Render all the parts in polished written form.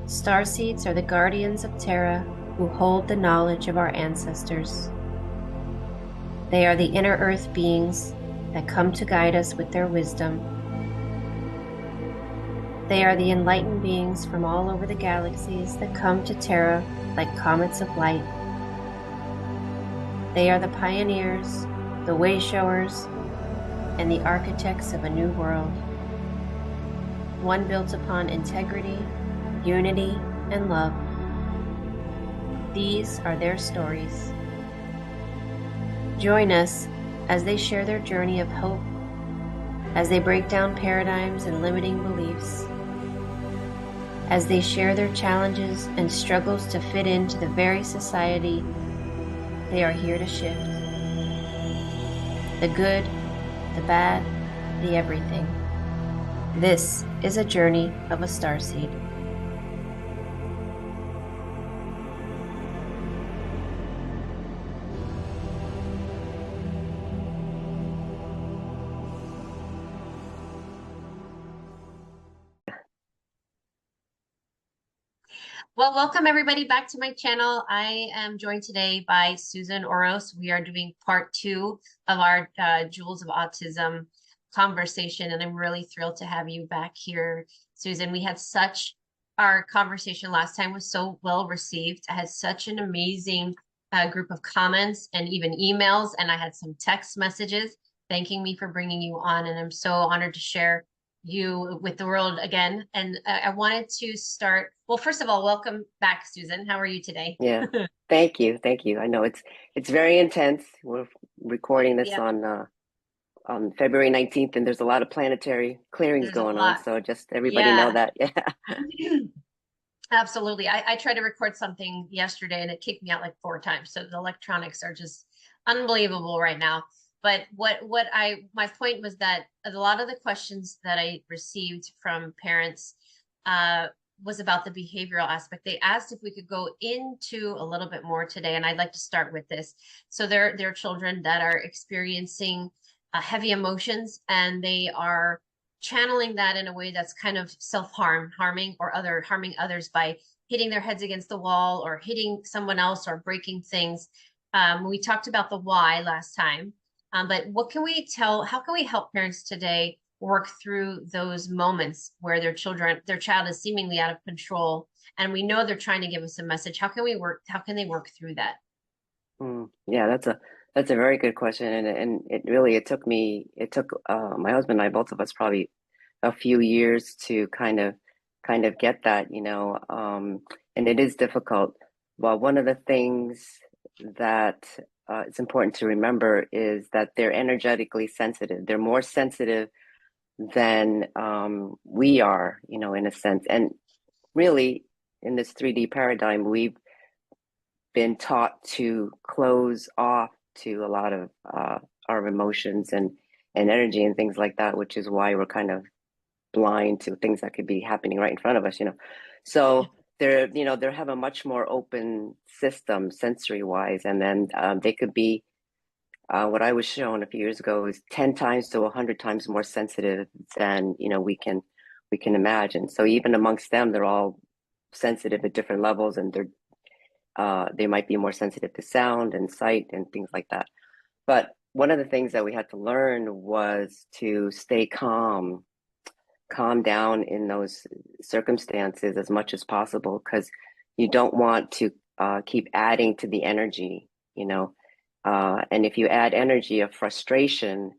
Starseeds are the guardians of Terra who hold the knowledge of our ancestors. They are the inner earth beings that come to guide us with their wisdom. They are the enlightened beings from all over the galaxies that come to Terra like comets of light. They are the pioneers, the way-showers, and the architects of a new world. One built upon integrity, unity, and love. These are their stories. Join us as they share their journey of hope, as they break down paradigms and limiting beliefs, as they share their challenges and struggles to fit into the very society they are here to shift. The good, the bad, the everything. This is a journey of a starseed. Well, welcome everybody back to my channel. I am joined today by Susan Oros. We are doing part 2 of our Jewels of Autism conversation, and I'm really thrilled to have you back here, Susan. Our conversation last time was so well received. I had such an amazing group of comments and even emails, and I had some text messages thanking me for bringing you on, and I'm so honored to share you with the world again. And I wanted to start, well, first of all, welcome back, Susan. How are you today? Yeah, thank you, thank you. I know it's very intense. We're recording this Yep, on February 19th, and there's a lot of planetary clearings there's a going on. lot. So just everybody know Yeah, that. Yeah. absolutely. I tried to record something yesterday and it kicked me out like 4 times. So the electronics are just unbelievable right now. But my point was that a lot of the questions that I received from parents was about the behavioral aspect. They asked if we could go into a little bit more today, and I'd like to start with this. So there are children that are experiencing heavy emotions, and they are channeling that in a way that's kind of harming or harming others by hitting their heads against the wall or hitting someone else or breaking things. We talked about the why last time, but how can we help parents today work through those moments where their child is seemingly out of control, and we know they're trying to give us a message? How can they work through that? Yeah, that's a very good question, and it took my husband and I, both of us, probably a few years to kind of get that, and it is difficult. Well, one of the things that it's important to remember is that they're energetically sensitive. They're more sensitive than we are, in a sense. And really, in this 3D paradigm, we've been taught to close off to a lot of our emotions and energy and things like that, which is why we're kind of blind to things that could be happening right in front of us. So they have a much more open system sensory wise, and then they could be what I was shown a few years ago is 10 times to 100 times more sensitive than we can imagine. So even amongst them, they're all sensitive at different levels, and they might be more sensitive to sound and sight and things like that. But one of the things that we had to learn was to stay calm down in those circumstances as much as possible, because you don't want to keep adding to the energy, and if you add energy of frustration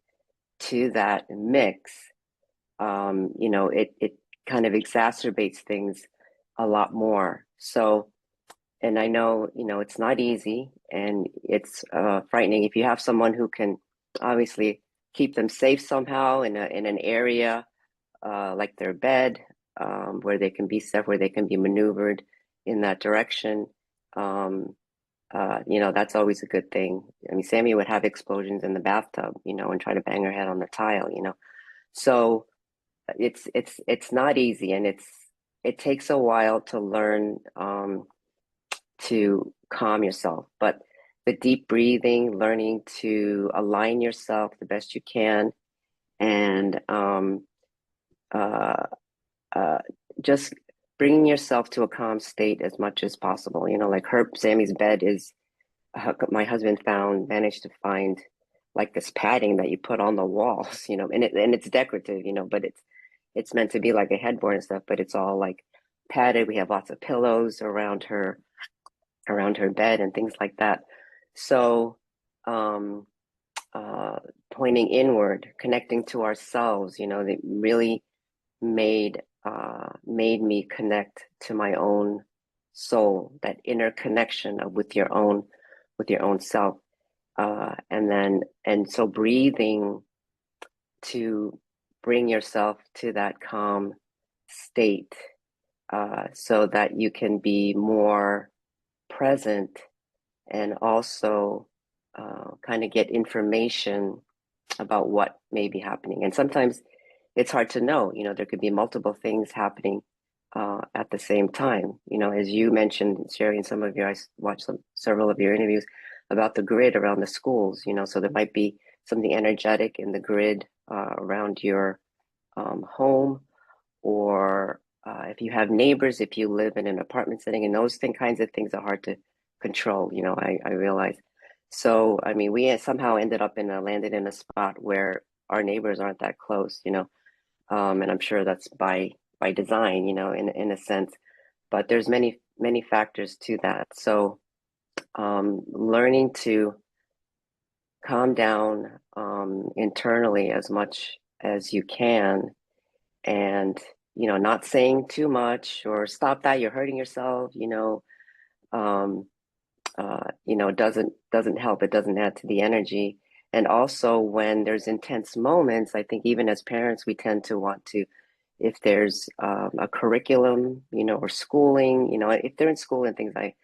to that mix, it kind of exacerbates things a lot more. So, and I know, it's not easy, and it's frightening. If you have someone who can obviously keep them safe somehow in an area like their bed, where they can be safe, where they can be maneuvered in that direction, that's always a good thing. I mean, Sammy would have explosions in the bathtub, and try to bang her head on the tile. So it's not easy, and it takes a while to learn to calm yourself. But the deep breathing, learning to align yourself the best you can, and uh, just bringing yourself to a calm state as much as possible. You know, like Sammy's bed is, my husband managed to find like this padding that you put on the walls, you know, and it's decorative, you know, but it's meant to be like a headboard and stuff, but it's all like padded. We have lots of pillows around her bed and things like that. So, um, uh, pointing inward, connecting to ourselves, you know, that really made me connect to my own soul, that inner connection with your own self. And so breathing to bring yourself to that calm state, so that you can be more present and also kind of get information about what may be happening. And sometimes it's hard to know, you know, there could be multiple things happening at the same time. You know, as you mentioned, Sherri, in some of your, I watched several of your interviews about the grid around the schools, you know, so there might be something energetic in the grid around your home, or if you have neighbors, if you live in an apartment setting, and those kinds of things are hard to control, you know, I realize. So, I mean, we somehow ended up landed in a spot where our neighbors aren't that close, you know, and I'm sure that's by design, you know, in a sense. But there's many factors to that. So, learning to calm down internally as much as you can, and you know, not saying too much or stop that, you're hurting yourself, um, you know, doesn't help. It doesn't add to the energy. And also when there's intense moments, I think even as parents, we tend to want to, if there's a curriculum, you know, or schooling, you know, if they're in school and things, I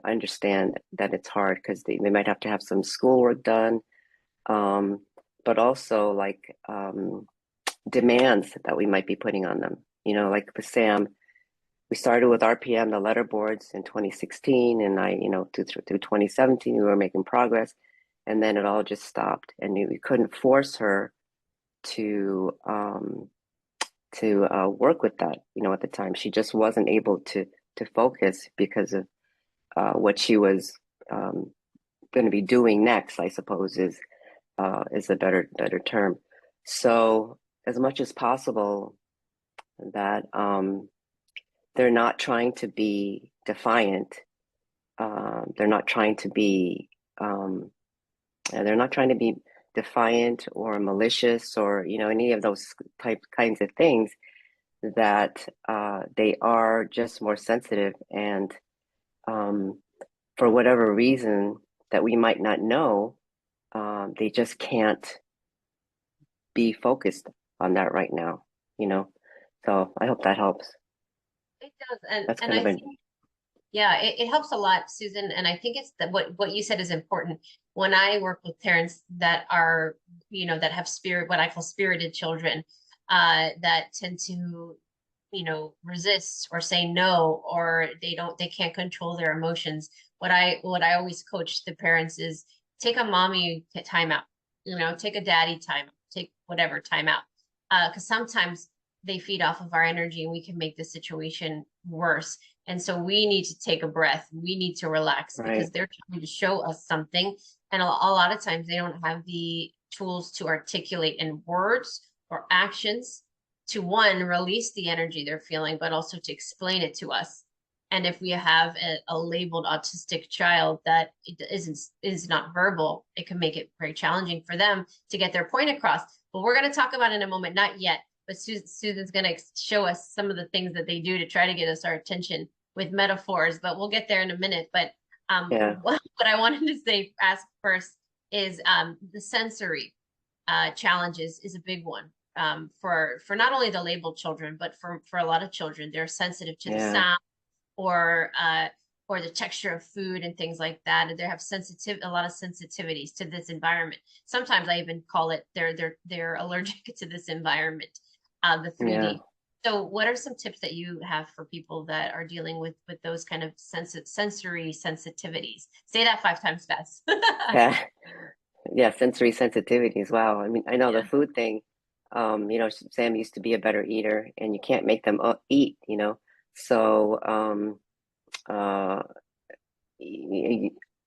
understand that it's hard because they might have to have some schoolwork done, um, but also like demands that we might be putting on them. You know, like with Sam, we started with RPM, the letter boards in 2016, and you know, through 2017, we were making progress, and then it all just stopped, and we couldn't force her to work with that. You know, at the time, she just wasn't able to focus because of what she was going to be doing next, I suppose is a better term. So as much as possible, that they're not trying to be defiant. They're not trying to be um, they're not trying to be defiant or malicious or you know any of those kinds of things. That they are just more sensitive, and um, for whatever reason that we might not know, they just can't be focused on that right now. You know, so I hope that helps. It does. And That's and kind of I an think yeah, it helps a lot, Susan. And I think it's that what you said is important. When I work with parents that are, that have what I call spirited children, that tend to, resist or say no, or they can't control their emotions. What I always coach the parents is take a mommy time out, take a daddy time, take whatever time out. Because sometimes they feed off of our energy and we can make the situation worse. And so we need to take a breath. We need to relax right, because they're trying to show us something. And a lot of times they don't have the tools to articulate in words or actions to one, release the energy they're feeling, but also to explain it to us. And if we have a labeled autistic child that is not verbal, it can make it very challenging for them to get their point across. But we're going to talk about in a moment, not yet, but Susan's going to show us some of the things that they do to try to get us our attention with metaphors, but we'll get there in a minute. But yeah, what I wanted to ask first is the sensory challenges is a big one for not only the labeled children, but for a lot of children. They're sensitive to the yeah, sound or uh, or the texture of food and things like that. And they have a lot of sensitivities to this environment. Sometimes I even call it they're allergic to this environment, the yeah. 3D. So what are some tips that you have for people that are dealing with those kind of sensory sensitivities? Say that 5 times fast. Yeah, yeah, sensory sensitivities. Wow. I mean, I know the Yeah. food thing. You know, Sam used to be a better eater, and you can't make them eat, you know. So uh,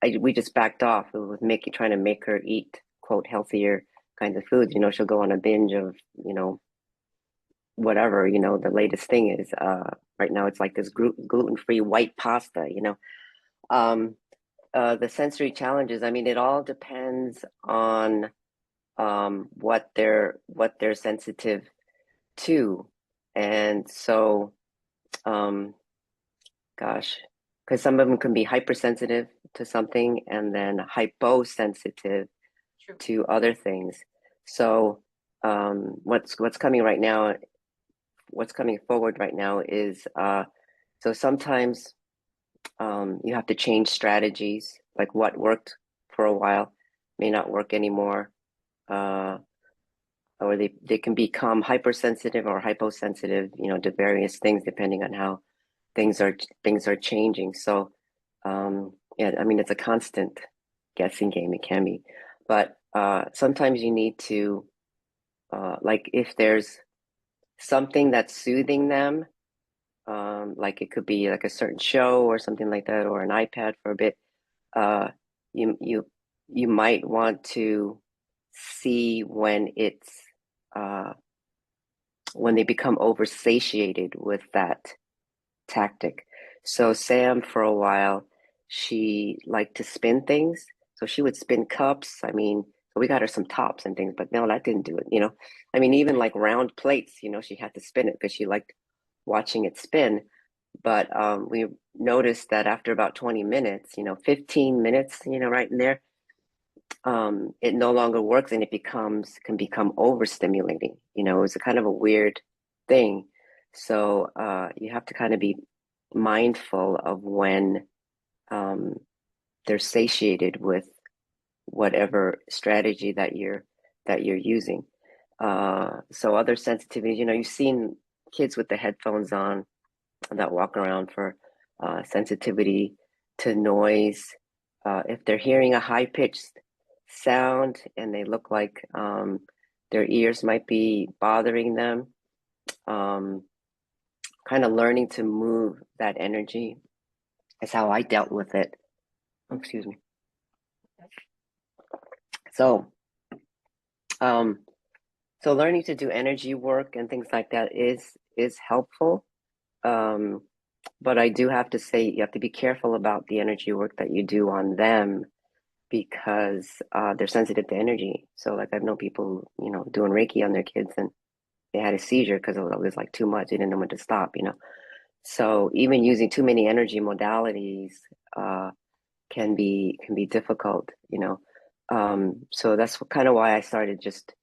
we just backed off with trying to make her eat quote healthier kinds of foods. She'll go on a binge of whatever the latest thing is. Right now it's like this gluten-free white pasta. Um, the sensory challenges. I mean, it all depends on what they're sensitive to, and so gosh, because some of them can be hypersensitive to something and then hyposensitive True. to other things. So what's coming right now, what's coming forward right now is so sometimes you have to change strategies, like what worked for a while may not work anymore. Or they can become hypersensitive or hyposensitive, to various things depending on how things are changing. So yeah, I mean it's a constant guessing game. It can be, but sometimes you need to like if there's something that's soothing them, like it could be like a certain show or something like that, or an iPad for a bit. Uh, you might want to see uh, when they become oversatiated with that tactic. So Sam, for a while, she liked to spin things. So she would spin cups. I mean, so we got her some tops and things, but no, that didn't do it. I mean, even like round plates, she had to spin it because she liked watching it spin. But we noticed that after about 20 minutes, 15 minutes, right in there, it no longer works and it can become overstimulating. It's a kind of a weird thing. So you have to kind of be mindful of when they're satiated with whatever strategy that you're using. So other sensitivities, you've seen kids with the headphones on that walk around for sensitivity to noise. If they're hearing a high pitched sound and they look like their ears might be bothering them, um, kind of learning to move that energy is how I dealt with it. Oh, excuse me. So, um, so learning to do energy work and things like that is helpful. Um, but I do have to say you have to be careful about the energy work that you do on them because they're sensitive to energy. So like I've known people, doing Reiki on their kids and they had a seizure because it was like too much. They didn't know when to stop. So even using too many energy modalities uh, can be difficult. So that's kind of why I started just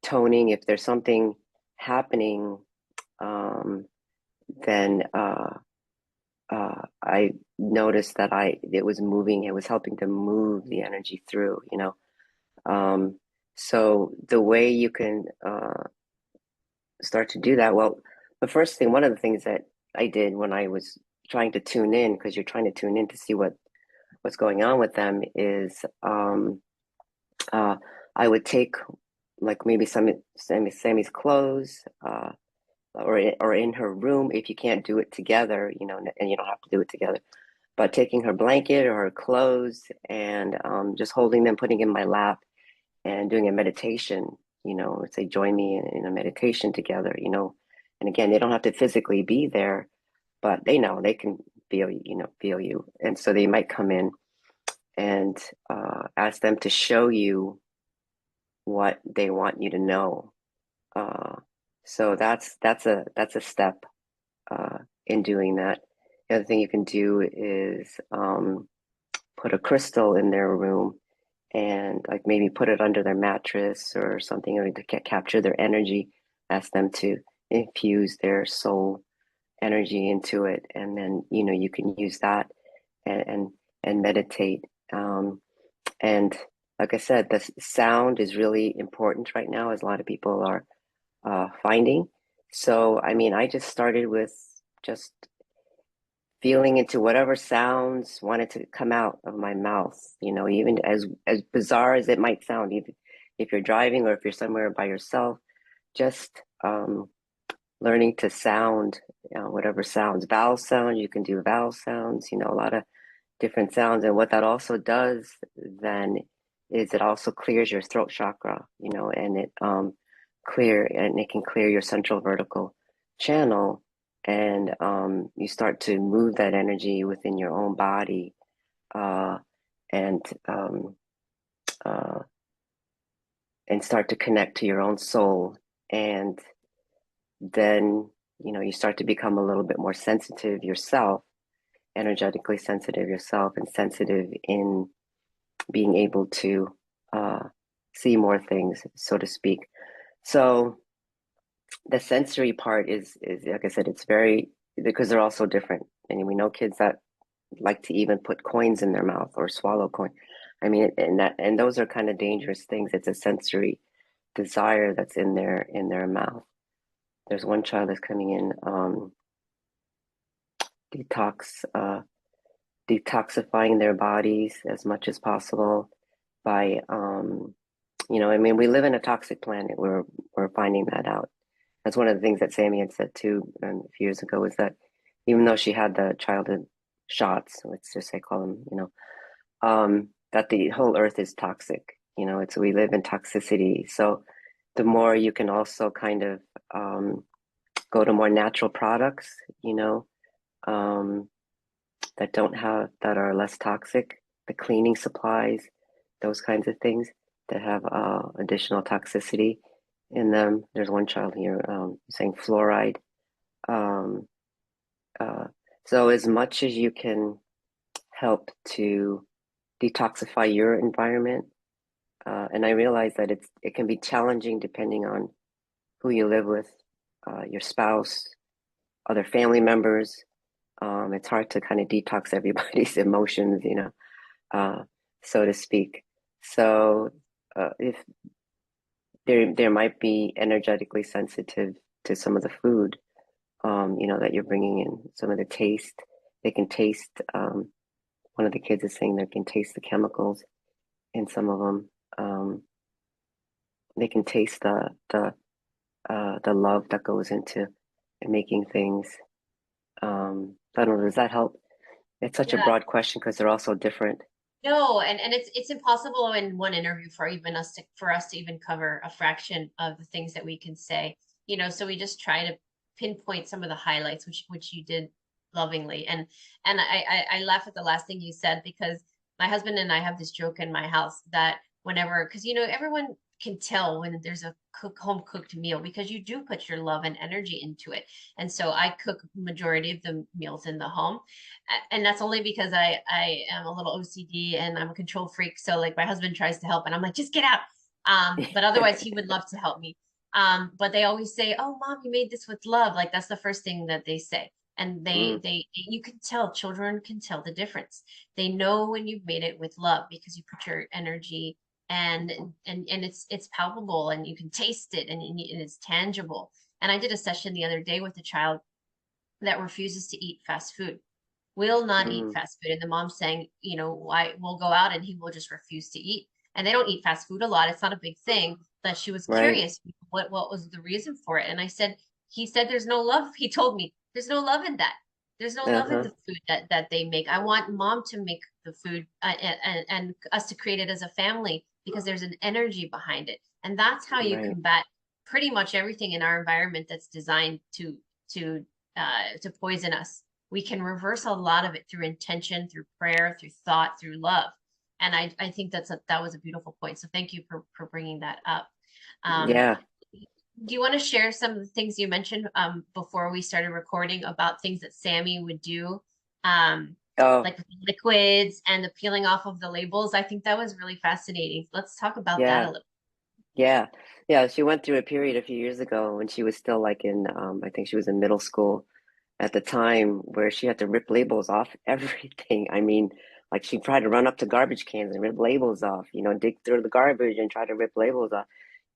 toning. If there's something happening, um, then I noticed that it was moving. It was helping to move the energy through. Um, so the way you can start to do that, well, one of the things that I did when I was trying to tune in, because you're trying to tune in to see what's going on with them, is I would take like maybe Sammy's clothes, or in her room if you can't do it together, and you don't have to do it together. But taking her blanket or her clothes and just holding them, putting in my lap, and doing a meditation. Say join me in a meditation together. And again, they don't have to physically be there, but they know they can feel you, and so they might come in and ask them to show you what they want you to know. Uh, so that's a step in doing that. The other thing you can do is put a crystal in their room and like maybe put it under their mattress or something to capture their energy, ask them to infuse their soul energy into it, and then you can use that and and meditate. And like I said, the sound is really important right now, as a lot of people are finding. So I mean, I just started with just feeling into whatever sounds wanted to come out of my mouth, even as bizarre as it might sound, even if you're driving or if you're somewhere by yourself, just learning to sound, whatever sounds, vowel sound, you can do vowel sounds, a lot of different sounds. And what that also does then is it also clears your throat chakra, and it can clear your central vertical channel, and you start to move that energy within your own body, uh, and uh, and start to connect to your own soul, and then you start to become a little bit more sensitive yourself, energetically sensitive yourself, and sensitive in being able to uh, see more things, so to speak. So the sensory part is like I said, it's very, because they're all so different. And we know kids that like to even put coins in their mouth or swallow coin. I mean, and those are kind of dangerous things. It's a sensory desire that's in their mouth. There's one child that's coming in, detox detoxifying their bodies as much as possible by I mean, we live in a toxic planet. We're finding that out. That's one of the things that Sammy had said too, a few years ago, is that even though she had the childhood shots, let's just say call them, that the whole earth is toxic. It's, we live in toxicity. So the more you can also kind of go to more natural products, um, that are less toxic, the cleaning supplies, those kinds of things that have additional toxicity in them. There's one child here saying fluoride. Um, uh, so as much as you can help to detoxify your environment, and I realize that it can be challenging depending on who you live with, your spouse, other family members. It's hard to kind of detox everybody's emotions, uh, so to speak. So if there might be energetically sensitive to some of the food, that you're bringing in, some of the taste. They can taste. One of the kids is saying they can taste the chemicals in some of them. They can taste the love that goes into making things. I don't know. Does that help? It's such a Yeah. broad question because they're all so different. No, and it's impossible in one interview for even us to for us to even cover a fraction of the things that we can say. So we just try to pinpoint some of the highlights, which you did lovingly. And I laugh at the last thing you said, because my husband and I have this joke in my house that whenever, because everyone can tell when there's a home cooked meal, because you do put your love and energy into it. And so I cook majority of the meals in the home, and that's only because I am a little OCD and I'm a control freak. So like my husband tries to help and I'm like, just get out. But otherwise he would love to help me. But they always say, "Oh, mom, you made this with love." Like that's the first thing that they say. And Mm, you can tell, children can tell the difference. They know when you've made it with love because you put your energy, and it's palpable and you can taste it, and it's tangible. And I did a session the other day with a child that refuses to eat fast food, will not eat mm, fast food. And the mom's saying, why we'll go out and he will just refuse to eat. And they don't eat fast food a lot. It's not a big thing. But she was right. curious what was the reason for it. And I said, he said there's no love. He told me there's no love in that. There's no love in Uh-huh. the food that they make. I want mom to make the food, and us to create it as a family, because there's an energy behind it. And that's how you Right. combat pretty much everything in our environment that's designed to to poison us. We can reverse a lot of it through intention, through prayer, through thought, through love. And I think that was a beautiful point. So thank you for bringing that up. Um, Yeah. do you want to share some of the things you mentioned before we started recording about things that Sammy would do, um, Oh, like with the liquids and the peeling off of the labels? I think that was really fascinating. Let's talk about that a yeah. little. Yeah. Yeah. She went through a period a few years ago when she was still like in, I think she was in middle school at the time, where she had to rip labels off everything. I mean, like she tried to run up to garbage cans and rip labels off, dig through the garbage and try to rip labels off,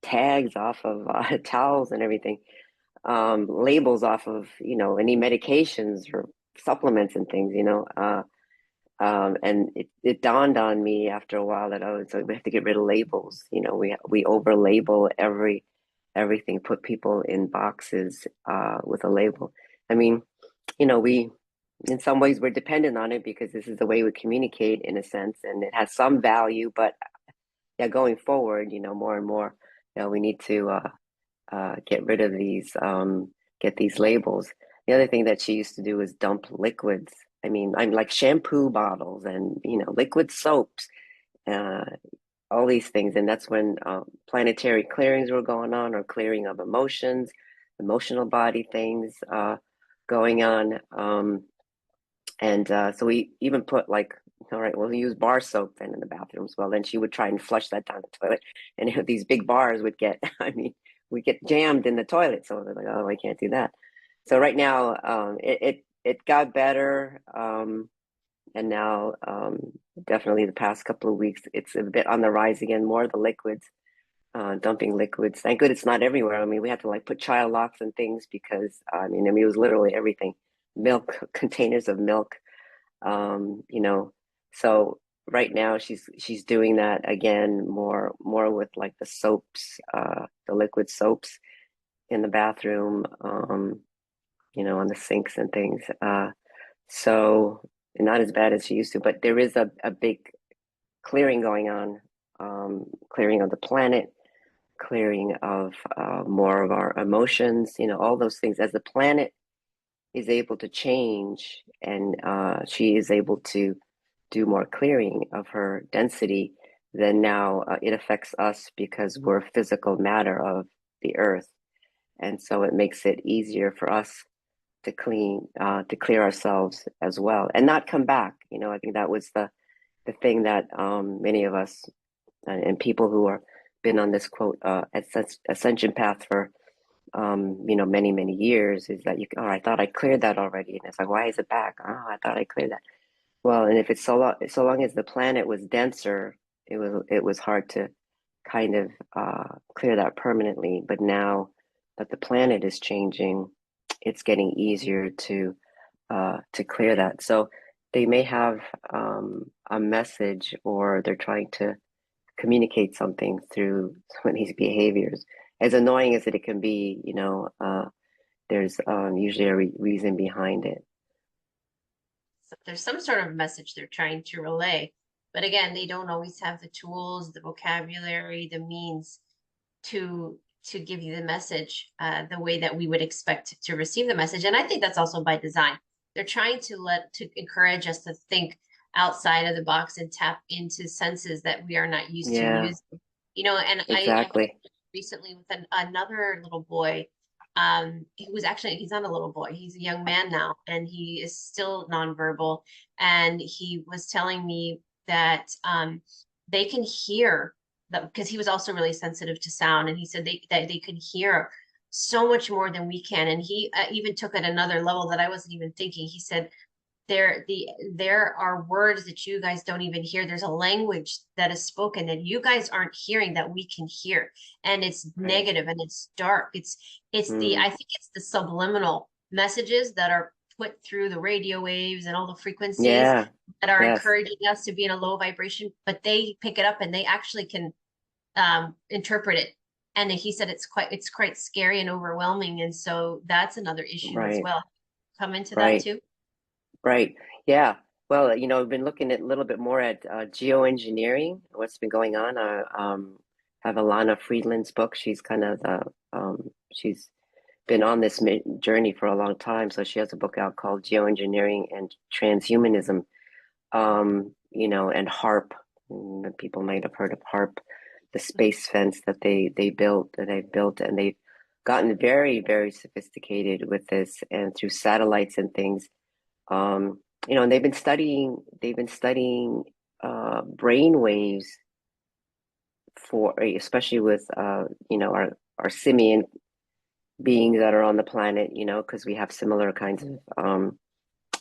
tags off of towels and everything, labels off of, any medications or supplements and things, and it dawned on me after a while that, oh, so we have to get rid of labels. We over label everything, put people in boxes with a label. I mean, you know, we in some ways we're dependent on it because this is the way we communicate in a sense, and it has some value. But yeah, going forward, you know, more and more, you know, we need to get rid of these, get these labels. The other thing that she used to do is dump liquids. I mean, I'm like shampoo bottles and, you know, liquid soaps, uh, all these things. And that's when planetary clearings were going on, or clearing of emotions, emotional body things going on. And so we even put like, all right, we'll use bar soap then in the bathrooms. Well, then she would try and flush that down the toilet, and you know, these big bars would get, I mean, we get jammed in the toilet. So they're like, oh, I can't do that. So right now, it got better, and now definitely the past couple of weeks, it's a bit on the rise again. More of the liquids, dumping liquids. Thank good it's not everywhere. I mean, we had to like put child locks and things because I mean, it was literally everything, milk, containers of milk, you know. So right now she's doing that again, more with like the soaps, the liquid soaps in the bathroom, you know, on the sinks and things. So not as bad as she used to, but there is a big clearing going on, clearing of the planet, clearing of more of our emotions, you know, all those things. As the planet is able to change, and she is able to do more clearing of her density, then now it affects us because we're physical matter of the earth. And so it makes it easier for us to clear ourselves as well, and not come back. You know, I think that was the thing that many of us and people who are been on this quote ascension path for you know, many years, is that oh, I thought I cleared that already, and it's like, why is it back? Oh, I thought I cleared that. Well, and if it's so long as the planet was denser, it was hard to kind of clear that permanently. But now that the planet is changing, it's getting easier to clear that. So they may have a message, or they're trying to communicate something through some of these behaviors. As annoying as it can be, you know, there's usually a reason behind it. There's some sort of message they're trying to relay. But again, they don't always have the tools, the vocabulary, the means to give you the message the way that we would expect to receive the message. And I think that's also by design. They're trying to encourage us to think outside of the box and tap into senses that we are not used to Yeah, using. You know, and I exactly. recently with another little boy. He was actually, he's not a little boy, he's a young man now, and he is still nonverbal. And he was telling me that they can hear that, because he was also really sensitive to sound, and he said that they could hear so much more than we can. And he even took it another level that I wasn't even thinking. He said there are words that you guys don't even hear. There's a language that is spoken that you guys aren't hearing that we can hear, and it's Right. negative and it's dark. It's the I Mm, think it's the subliminal messages that are put through the radio waves and all the frequencies yeah. that are Yes. encouraging us to be in a low vibration, but they pick it up and they actually can interpret it. And he said it's quite scary and overwhelming, and so that's another issue as Right. well. Come into that Right. too. Right. Yeah. Well, you know, I've been looking at a little bit more at geoengineering, what's been going on. Have Alana Friedland's book. She's kind of she's been on this journey for a long time. So she has a book out called Geoengineering and Transhumanism. You know, and HARP. People might have heard of HARP, the space fence that they built, that they've built, and they've gotten very sophisticated with this, and through satellites and things. You know, and they've been studying brain waves for, especially with you know, our simian beings that are on the planet, you know, because we have similar kinds of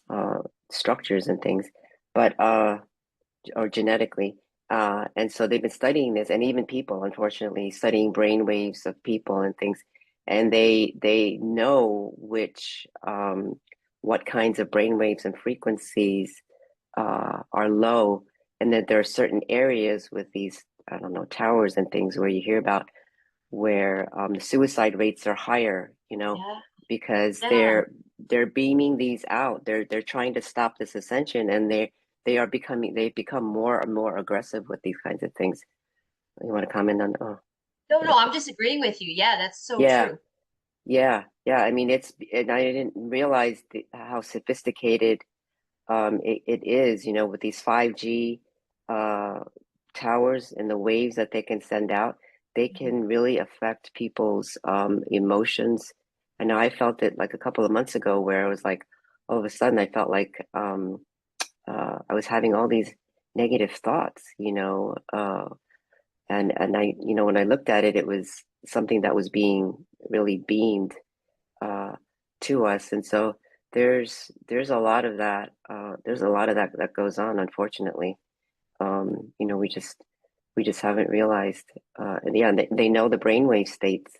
uh structures and things, but or genetically. And so they've been studying this, and even people, unfortunately, studying brain waves of people and things, and they know which what kinds of brain waves and frequencies are low, and that there are certain areas with these, I don't know, towers and things where you hear about where the suicide rates are higher, Yeah. because Yeah. they're beaming these out. They're trying to stop this ascension, and they become more and more aggressive with these kinds of things. You want to comment on? Oh, No, yeah, no, I'm just agreeing with you. Yeah, that's so yeah, true. yeah. I mean, and I didn't realize how sophisticated it is, with these 5G uh, towers and the waves that they can send out, they Mhm. can really affect people's emotions. I know I felt it like a couple of months ago where it was like all of a sudden I felt like I was having all these negative thoughts, and I, when I looked at it, it was something that was being really beamed uh, to us. And so there's a lot of that. There's a lot of that that goes on, unfortunately. We just haven't realized. And yeah, they know the brainwave states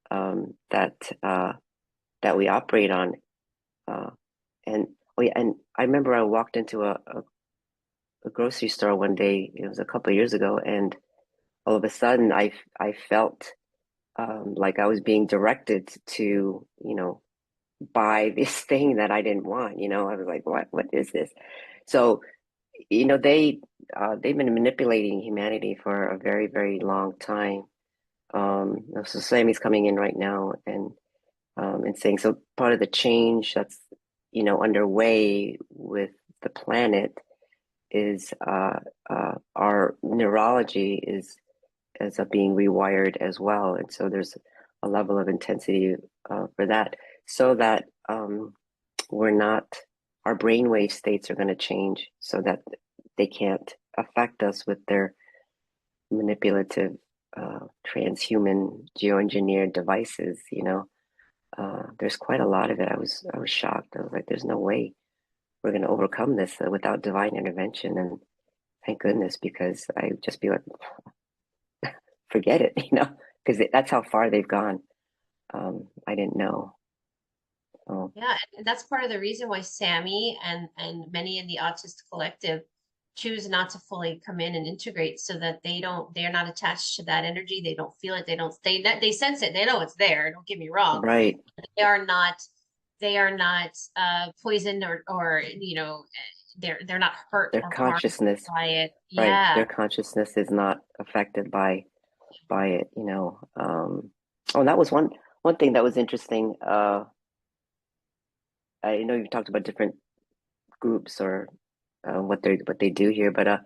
that that we operate on. Uh, and oh yeah, and I remember I walked into a grocery store one day. It was a couple of years ago, and all of a sudden I felt like I was being directed to, buy this thing that I didn't want. I was like, what is this? So, they've been manipulating humanity for a very, very long time. So Sammy's coming in right now and saying, so part of the change that's, underway with the planet is our neurology is being rewired as well. And so there's a level of intensity for that, so that we're not, our brainwave states are going to change so that they can't affect us with their manipulative transhuman geoengineered devices. There's quite a lot of it. I was shocked. I was like, there's no way we're going to overcome this without divine intervention. And thank goodness, because I would just be like, forget it, because that's how far they've gone. I didn't know. Oh, Yeah, and that's part of the reason why Sammy and many in the autistic collective choose not to fully come in and integrate, so that they're not attached to that energy. They don't feel it. They sense it. They know it's there. Don't get me wrong. right. They are not they are not poisoned, or they're not hurt Their or harmed consciousness, by it. right. Yeah. Their consciousness is not affected by it. Oh, and that was one thing that was interesting. I know you've talked about different groups or what they do here, but I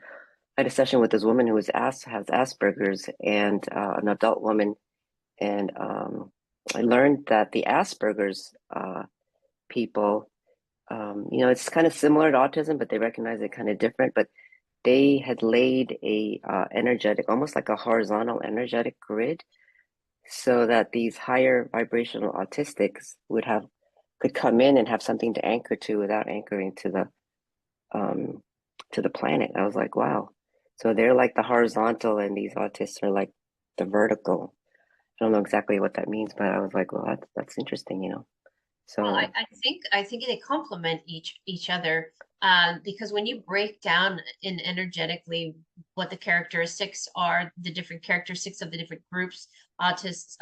had a session with this woman who has Asperger's, and an adult woman, and I learned that the Asperger's people, it's kind of similar to autism, but they recognize it kind of different. But they had laid a energetic, almost like a horizontal energetic grid, so that these higher vibrational autistics could come in and have something to anchor to without anchoring um to the planet. I was like, wow. So they're like the horizontal, and these autists are like the vertical. I don't know exactly what that means, but I was like, well, that's interesting. Well, So I think they complement each other, because when you break down in energetically what the characteristics are, the different characteristics of the different groups, autists,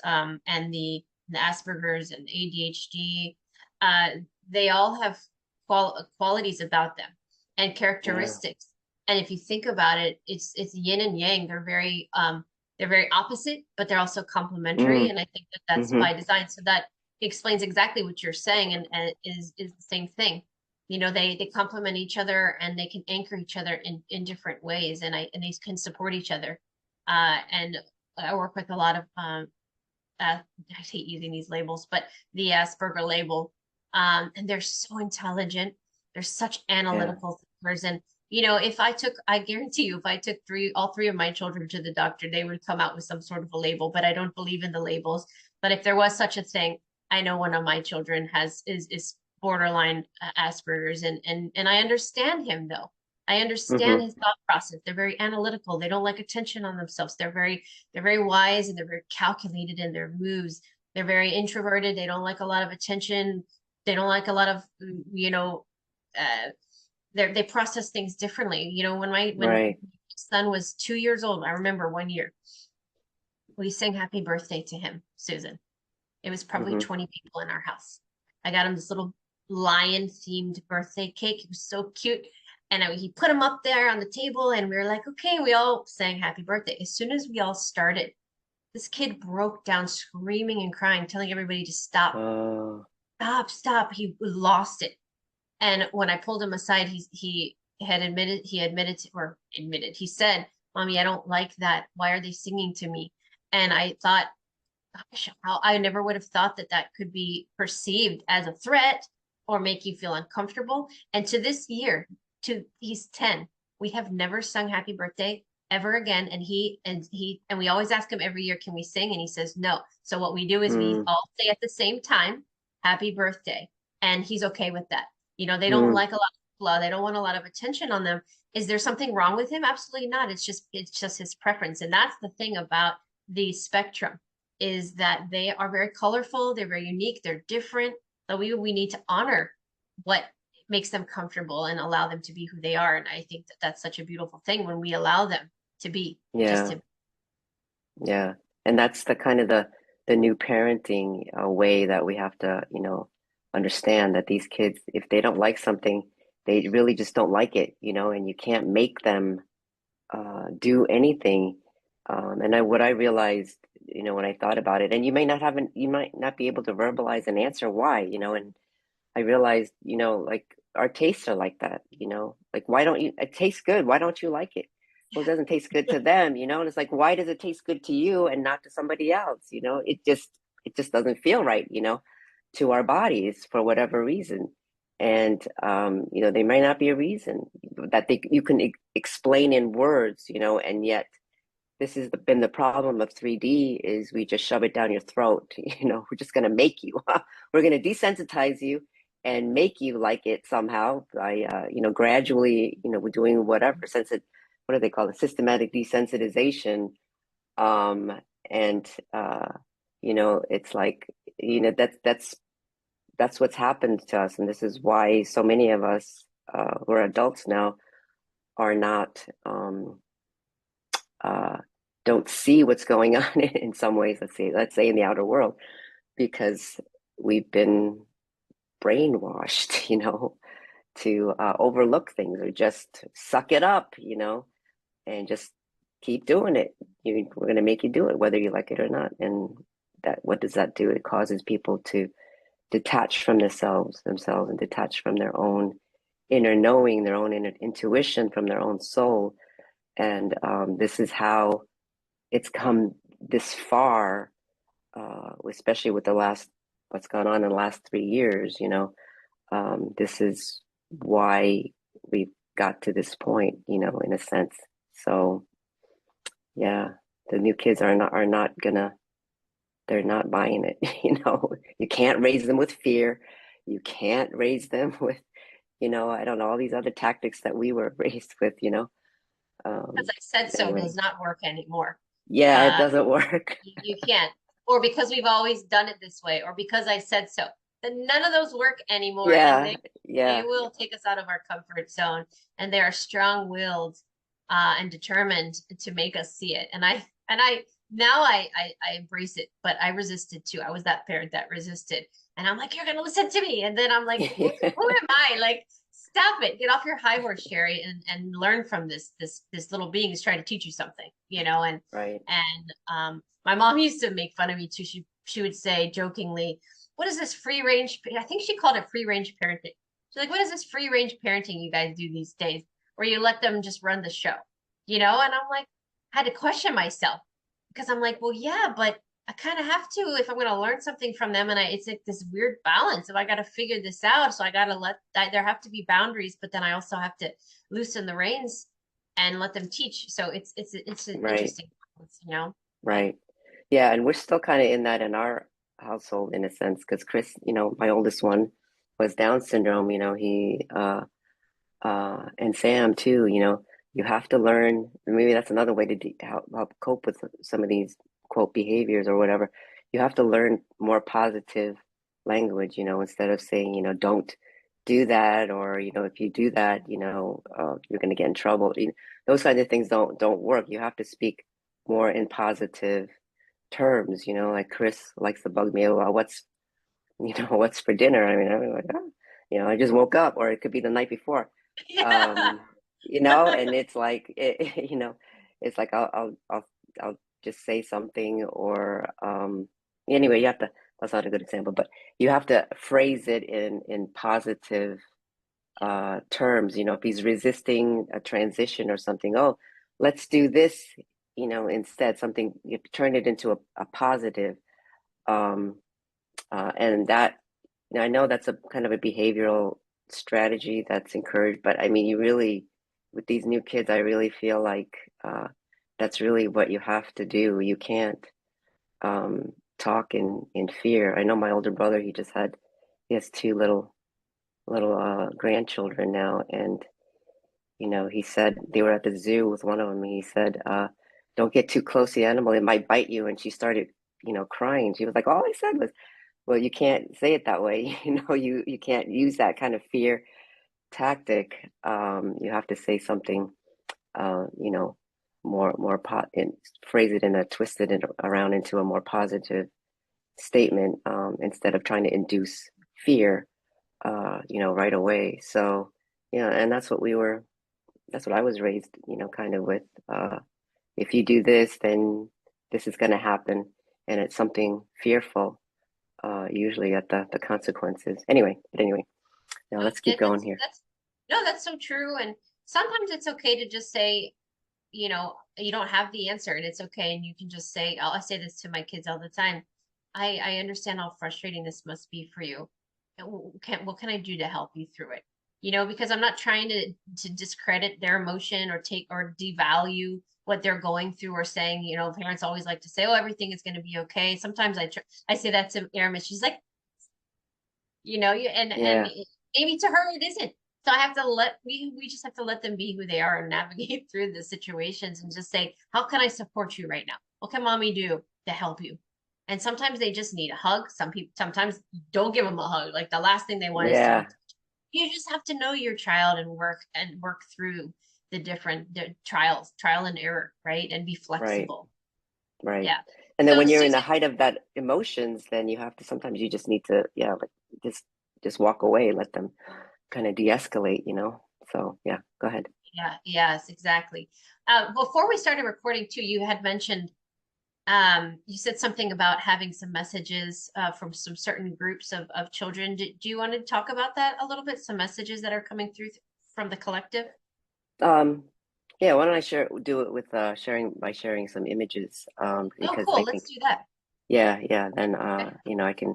and the Asperger's and ADHD, uh, they all have qualities about them and yeah. characteristics. And if you think about it, it's yin and yang. They're very opposite, but they're also complementary. Mm, And I think that that's mm-hmm. by design. So that explains exactly what you're saying, and is the same thing. They complement each other, and they can anchor each other in different ways, and they can support each other. And I work with a lot of I hate using these labels, but the Asperger label. And they're so intelligent. They're such Yeah. analytical thinkers. And I guarantee you, if I took all three of my children to the doctor, they would come out with some sort of a label. But I don't believe in the labels. But if there was such a thing, I know one of my children is borderline Asperger's, and I understand him though. I understand Mm-hmm. his thought process. They're very analytical. They don't like attention on themselves. They're very wise, and they're very calculated in their moves. They're very introverted. They don't like a lot of attention. They don't like a lot of, uh, they process things differently. When my Right. son was 2 years old, I remember one year We sang happy birthday to him, Susan. It was probably Hmm. 20 people in our house. I got him this little lion themed birthday cake. It was so cute. And he put him up there on the table, and we were like, okay, we all sang happy birthday. As soon as we all started, this kid broke down screaming and crying, telling everybody to stop, Oh, stop, stop. He lost it. And when I pulled him aside, he said, Mommy, I don't like that. Why are they singing to me? And I thought, gosh, I never would have thought that that could be perceived as a threat or make you feel uncomfortable. And to this year, he's 10, we have never sung happy birthday ever again. And we always ask him every year, can we sing? And he says no. So what we do is we mm, all say at the same time, happy birthday. And he's okay with that. They don't mm, like a lot of blah, they don't want a lot of attention on them. Is there something wrong with him? Absolutely not. It's just his preference. And that's the thing about the spectrum, is that they are very colorful, they're very unique, they're different. So we need to honor what makes them comfortable and allow them to be who they are. And I think that that's such a beautiful thing when we allow them to be just yeah, to. yeah. And that's the kind of the new parenting way that we have to, understand that these kids, if they don't like something, they really just don't like it, and you can't make them do anything. What I realized, when I thought about it, and you might not be able to verbalize and answer why, and I realized, like our tastes are like that, like why don't you, it tastes good. Why don't you like it? Well, it doesn't taste good to them, and it's like, why does it taste good to you and not to somebody else? It just doesn't feel right, to our bodies for whatever reason. And there might not be a reason that you can explain in words, and yet this has been the problem of 3D is we just shove it down your throat. We're just going to make you, we're going to desensitize you and make you like it somehow by, gradually, we're doing whatever what do they call it? Systematic desensitization. Um, and, it's like, that's what's happened to us. And this is why so many of us, who are adults now are not, uh, don't see what's going on in some ways. Let's say in the outer world, because we've been brainwashed, to overlook things or just suck it up, and just keep doing it. We're going to make you do it, whether you like it or not. And what does that do? It causes people to detach from themselves, and detach from their own inner knowing, their own inner intuition, from their own soul. And this is how it's come this far, especially with what's gone on in the last 3 years. This is why we've got to this point, in a sense. So yeah, the new kids are not gonna, they're not buying it. You can't raise them with fear. You can't raise them with, I don't know, all these other tactics that we were raised with. Because Um, I said so anyway, does not work anymore. yeah, it uh doesn't work. you can't, or because we've always done it this way, or because I said so. Then none of those work anymore, and Yeah, they yeah, will take us out of our comfort zone, and they are strong-willed and determined to make us see it. And I now I embrace it, but I resisted too. I was that parent that resisted, and I'm like, you're gonna listen to me, and then I'm like, who am I? Like, stop it, get off your high horse, Sherri, and learn from this little being who's trying to teach you something, right. and my mom used to make fun of me too. She would say jokingly, "What is this free range?" I think she called it free range parenting. She's like, "What is this free range parenting you guys do these days, where you let them just run the show?" And I'm like, I had to question myself, because I'm like, well, yeah, but I kind of have to if I'm going to learn something from them, and it's like this weird balance. If I got to figure this out, so I got to there have to be boundaries, but then I also have to loosen the reins and let them teach. So it's an Right, interesting balance. But right. Yeah, and we're still kind of in that in our household in a sense, because Chris, my oldest one was Down syndrome, and Sam too, you have to learn, maybe that's another way to help cope with some of these quote behaviors or whatever. You have to learn more positive language, instead of saying, don't do that, or, if you do that, you're going to get in trouble. Those kinds of things don't work. You have to speak more in positive. terms, like Chris likes to bug me, well, what's for dinner? I'm like, oh, I just woke up, or it could be the night before. Yeah. And it's like it's like I'll just say something, or anyway, you have to, that's not a good example, but you have to phrase it in positive terms. If he's resisting a transition or something, oh, let's do this, instead, something, you turn it into a positive. Um, and that, I know that's a kind of a behavioral strategy that's encouraged, but I mean, you really, with these new kids, I really feel like that's really what you have to do. You can't talk in fear. I know my older brother, he has two little grandchildren now, and he said they were at the zoo with one of them, and he said, don't get too close to the animal, it might bite you. And she started, crying. She was like, all I said was, well, you can't say it that way. You can't use that kind of fear tactic. You have to say something, uh, you know, and phrase it in a twisted it around into a more positive statement, instead of trying to induce fear, right away. So, and that's what I was raised, kind of with, if you do this, then this is going to happen. And it's something fearful, usually at the consequences. Anyway, now let's keep going here. That's no, that's so true. And sometimes it's okay to just say, you don't have the answer and it's okay. And you can just say, I say this to my kids all the time. I understand how frustrating this must be for you. And what can I do to help you through it? Because I'm not trying to discredit their emotion or take or devalue what they're going through or saying, parents always like to say, oh, everything is going to be okay. Sometimes I say that to Erin, and she's like, and Yeah, maybe to her it isn't. So I have to we just have to let them be who they are and navigate through the situations and just say, how can I support you right now? What can mommy do to help you? And sometimes they just need a hug. Some people sometimes don't give them a hug. Like the last thing they want is to be. yeah, You just have to know your child and work through the trial and error, right? And be right, flexible. right. Yeah. And then So when you're in the Susan, height of that emotions, then you have to, sometimes you just need to, yeah, like just walk away, let them kind of de-escalate. So yeah, go ahead. yeah, yes, exactly. Before we started recording too, you had mentioned you said something about having some messages from some certain groups of children. Do you want to talk about that a little bit? Some messages that are coming through from the collective? Um, yeah, why don't I do it with sharing some images, Oh, because I cool. think, Let's do that. yeah, then Okay.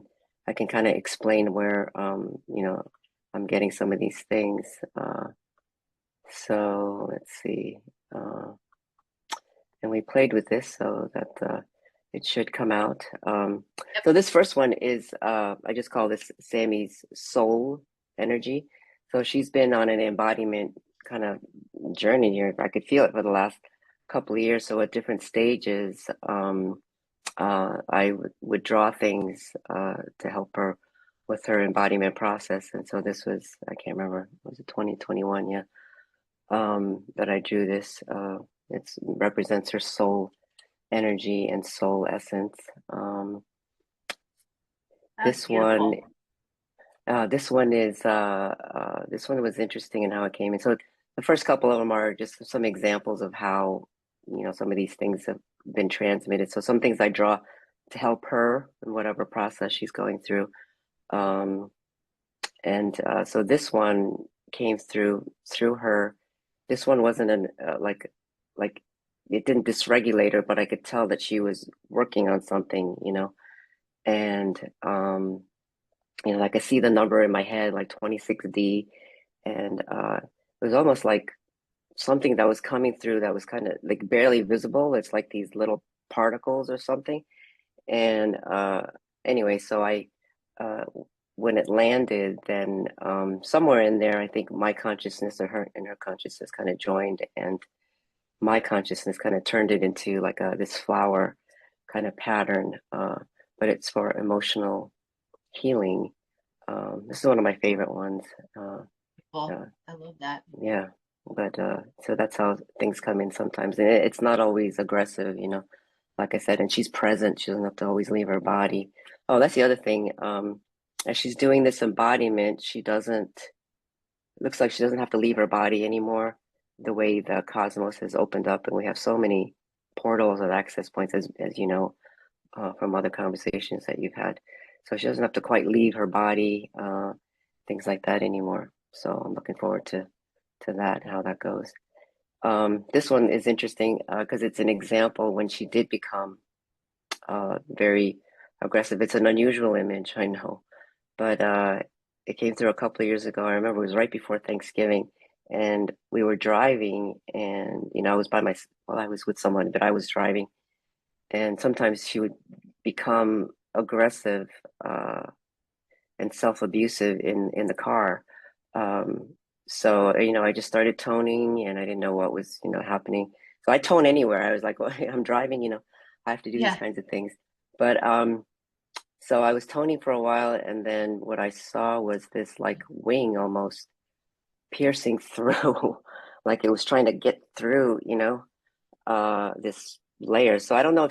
I can kind of explain where, I'm getting some of these things. So let's see. Uh, and we played with this so that it should come out. Yep. So this first one is, I just call this Sammy's soul energy. So she's been on an embodiment kind of journey here. I could feel it for the last couple of years. So at different stages, I would draw things to help her with her embodiment process. And so this was, I can't remember, was it 2021? Yeah, that I drew this. It represents her soul energy and soul essence. Um, That's this one, beautiful. this one was interesting in how it came in. So the first couple of them are just some examples of how, some of these things have been transmitted. So some things I draw to help her in whatever process she's going through. Um, and so this one came through her. This one wasn't an like it didn't dysregulate her, but I could tell that she was working on something. And like I see the number in my head, like 26D, and it was almost like something that was coming through that was kind of like barely visible. It's like these little particles or something. And anyway, so I when it landed, then somewhere in there, I think my consciousness and her consciousness kind of joined, and my consciousness kind of turned it into like this flower kind of pattern. But it's for emotional healing. This is one of my favorite ones. Uh, Cool. uh, I love that. yeah, but so that's how things come in sometimes, and it's not always aggressive. like I said, and she's present. She doesn't have to always leave her body. Oh, that's the other thing. As she's doing this embodiment, she doesn't, it looks like she doesn't have to leave her body anymore. The way the cosmos has opened up, and we have so many portals of access points, as you know, from other conversations that you've had. So she doesn't have to quite leave her body, things like that anymore. So I'm looking forward to that, how that goes. This one is interesting because it's an example when she did become very aggressive. It's an unusual image, I know, but it came through a couple of years ago. I remember it was right before Thanksgiving, and we were driving, and I was by myself. Well, I was with someone, but I was driving, and sometimes she would become aggressive and self-abusive in the car. Um, so I just started toning, and I didn't know what was happening. So I tone anywhere. I was like, well, I'm driving, I have to do these Yeah. kinds of things. But so I was toning for a while, and then what I saw was this like wing almost piercing through, like it was trying to get through, this layer. So I don't know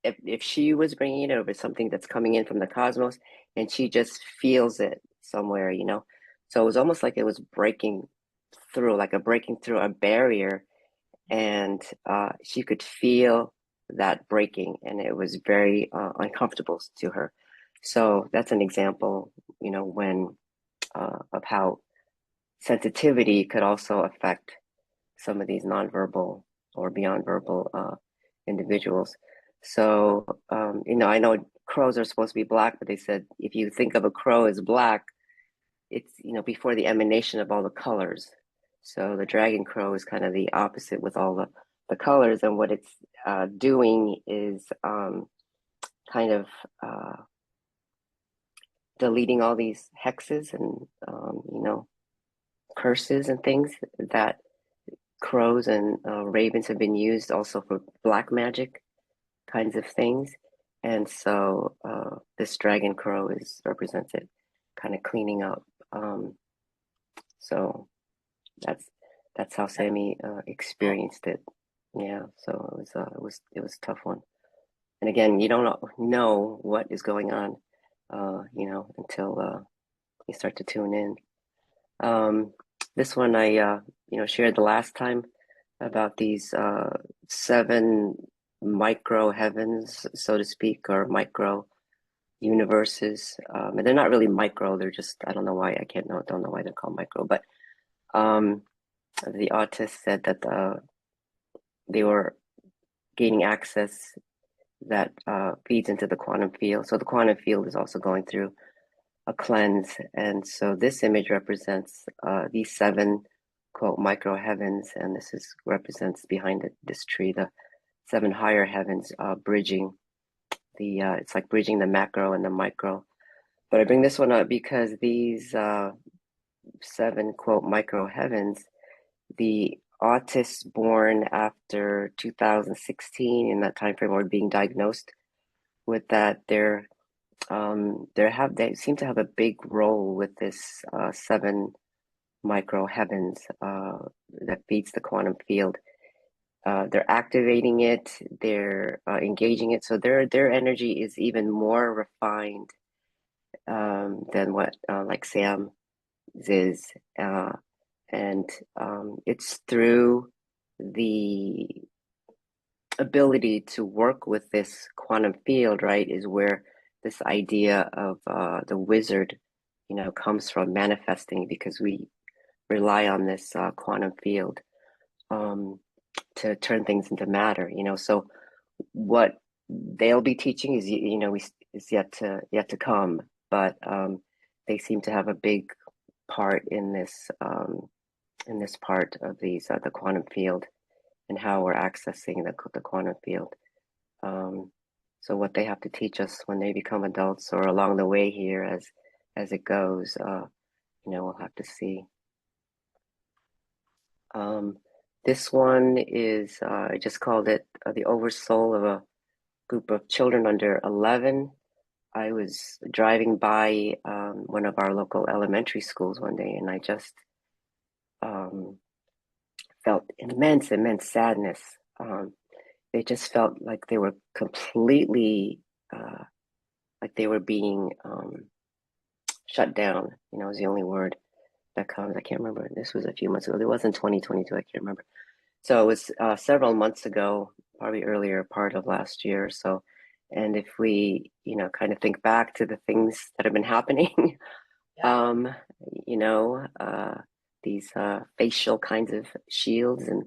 if she was bringing it over something that's coming in from the cosmos, and she just feels it somewhere, So it was almost like it was breaking through, like a breaking through a barrier, and she could feel that breaking, and it was very uncomfortable to her. So that's an example, when of how sensitivity could also affect some of these nonverbal or beyond verbal individuals. So, I know crows are supposed to be black, but they said if you think of a crow as black, it's, before the emanation of all the colors. So the dragon crow is kind of the opposite with all the colors. And what it's doing is kind of deleting all these hexes and, curses and things that crows and ravens have been used also for black magic kinds of things. And so this dragon crow is represented kind of cleaning up. So that's how Sammy experienced it. Yeah, so it was a tough one. And again, you don't know what is going on, until you start to tune in. This one I shared the last time about these 7 micro heavens, so to speak, or micro universes. And they're not really micro, they're just, I don't know why, don't know why they're called micro, but um, the autist said that they were gaining access that feeds into the quantum field. So the quantum field is also going through a cleanse. And so this image represents these 7 quote micro heavens, and this is represents behind this tree the 7 higher heavens, bridging the it's like bridging the macro and the micro. But I bring this one up because these 7 quote micro heavens, the autists born after 2016 in that time frame were being diagnosed with that. They seem to have a big role with this 7 micro heavens that feeds the quantum field. They're activating it, they're engaging it, so their energy is even more refined than what like Sam's is, and it's through the ability to work with this quantum field, right, is where this idea of the wizard, comes from, manifesting, because we rely on this quantum field um, to turn things into matter. So what they'll be teaching is, is yet to come, but they seem to have a big part in this part of the quantum field and how we're accessing the quantum field. Um, so what they have to teach us when they become adults or along the way here as it goes, we'll have to see. This one is, I just called it the Oversoul of a group of children under 11. I was driving by one of our local elementary schools one day, and I just felt immense sadness. they just felt like they were completely like they were being shut down. Is the only word that comes. I can't remember. This was a few months ago. It wasn't 2022. I can't remember. So it was several months ago, probably earlier part of last year or so. And if we, kind of think back to the things that have been happening, Yeah. um, you know, uh, these facial kinds of shields, and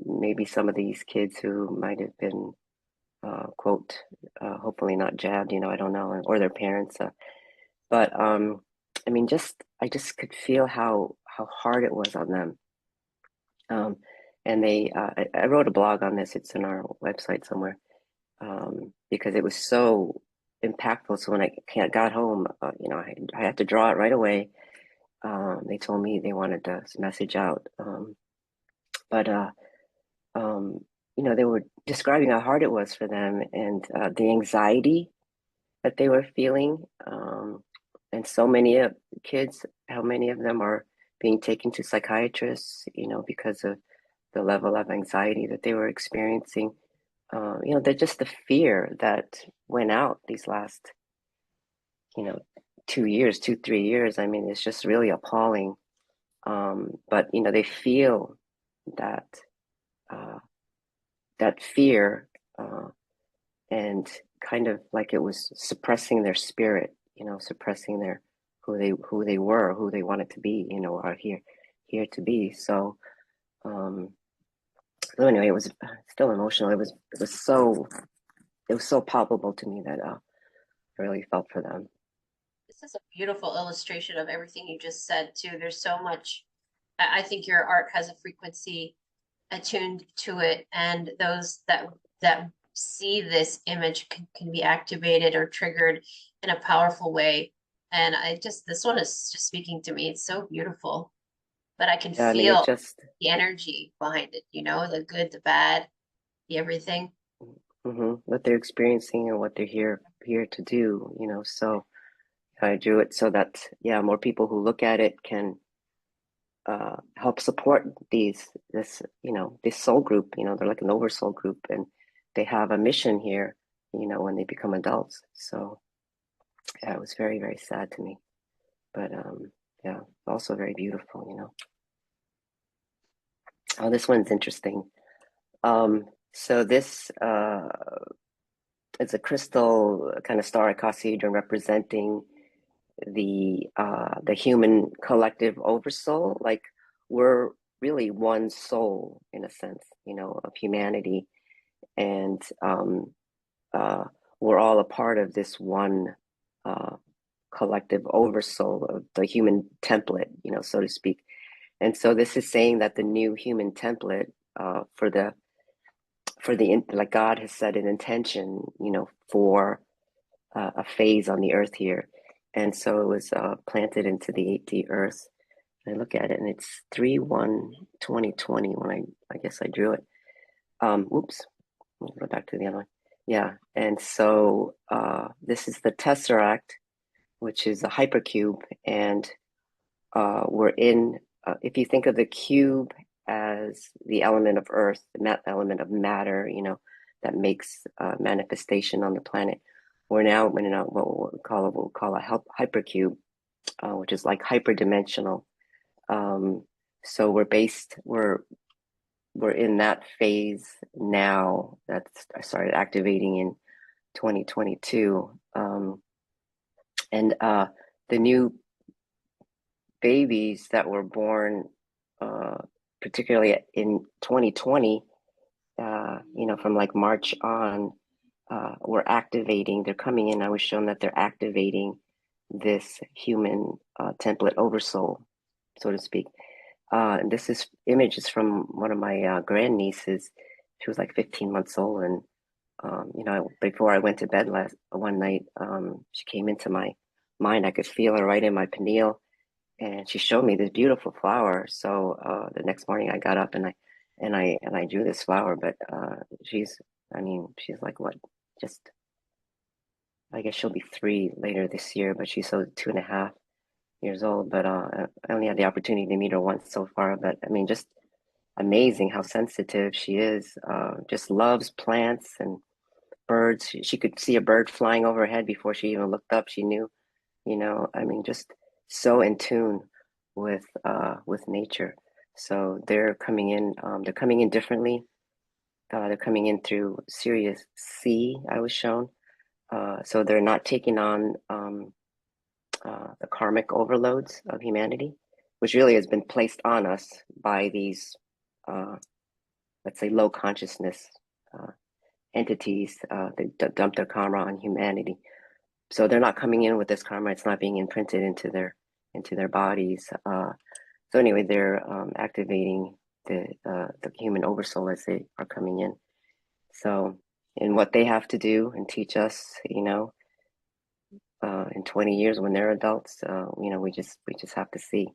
maybe some of these kids who might have been, quote, hopefully not jabbed, I don't know, or their parents. But I mean, I just could feel how hard it was on them. Um, and I wrote a blog on this. It's in our website somewhere, because it was so impactful. So when I got home, I had to draw it right away. They told me they wanted to message out, but um, they were describing how hard it was for them, and the anxiety that they were feeling. And so many of kids, how many of them are being taken to psychiatrists, because of the level of anxiety that they were experiencing. They're just the fear that went out these last, you know, 2 years, 3 years. I mean, it's just really appalling. But they feel that uh, that fear, and kind of like it was suppressing their spirit, suppressing their who they were, who they wanted to be, are here to be. Um, so anyway, it was still emotional. It was so palpable to me that I really felt for them. This is a beautiful illustration of everything you just said too. There's so much. I think your art has a frequency attuned to it, and those that see this image can be activated or triggered in a powerful way. And this one is just speaking to me. It's so beautiful, but I can Yeah, I mean, it feel just the energy behind it, the good, the bad, the everything. what they're experiencing and what they're here to do. So I drew it so that, yeah, more people who look at it can help support this soul group. They're like an oversoul group, and they have a mission here. When they become adults. So yeah, it was very, very sad to me, but yeah, also very beautiful. Oh, this one's interesting. So this is a crystal kind of star icosahedron representing the human collective oversoul. Like, we're really one soul in a sense, of humanity, and uh, we're all a part of this one uh, collective oversoul of the human template, so to speak. And so this is saying that the new human template, for the like God has set an intention, for a phase on the earth here. And so it was planted into the 8D earth. And I look at it, and it's 3/1/2020 when I guess I drew it. Oops, I'll go back to the other one. Yeah, and so this is the Tesseract, which is a hypercube, and we're in. If you think of the cube as the element of Earth, the element of matter, that makes manifestation on the planet, we're now in what we'll call a hypercube, which is like hyperdimensional. So we're in that phase now. That's I started activating in 2022, and the new babies that were born, uh, particularly in 2020, from like March on, were activating. They're coming in. I was shown that they're activating this human template oversoul, so to speak. And this is images from one of my grandnieces. She was like 15 months old, and before I went to bed one night, she came into my mind. I could feel her right in my pineal, and she showed me this beautiful flower. So the next morning I got up, and I drew this flower. But she's like, what, just, I guess she'll be 3 later this year, but she's so 2.5 years old. But I only had the opportunity to meet her once so far. But I mean, just amazing how sensitive she is. Just loves plants and birds. She could see a bird flying over her head before she even looked up. She knew, I mean, just so in tune with nature. So they're coming in. They're coming in differently. They're coming in through Sirius C, I was shown. So they're not taking on the karmic overloads of humanity, which really has been placed on us by these, uh, let's say, low consciousness uh, entities that dump their karma on humanity. So they're not coming in with this karma; it's not being imprinted into their bodies. So anyway, they're activating the human oversoul as they are coming in. So, and what they have to do and teach us, in 20 years when they're adults, we just have to see.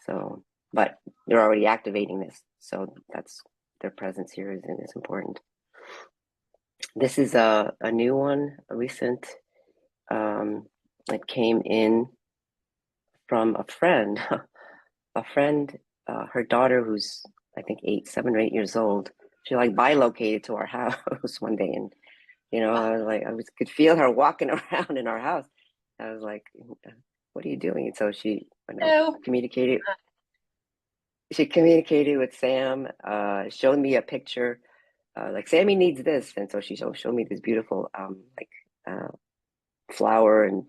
So, but they're already activating this, so that's their presence here is important. This is a new one, a recent that came in from a friend, a friend, her daughter who's I think 7 or 8 years old. She like bilocated to our house one day, and Wow. I was like, could feel her walking around in our house. I was like, "What are you doing?" And so No. communicated. She communicated with Sam. Showed me a picture. Like Sammy needs this, and so she showed me this beautiful uh, flower and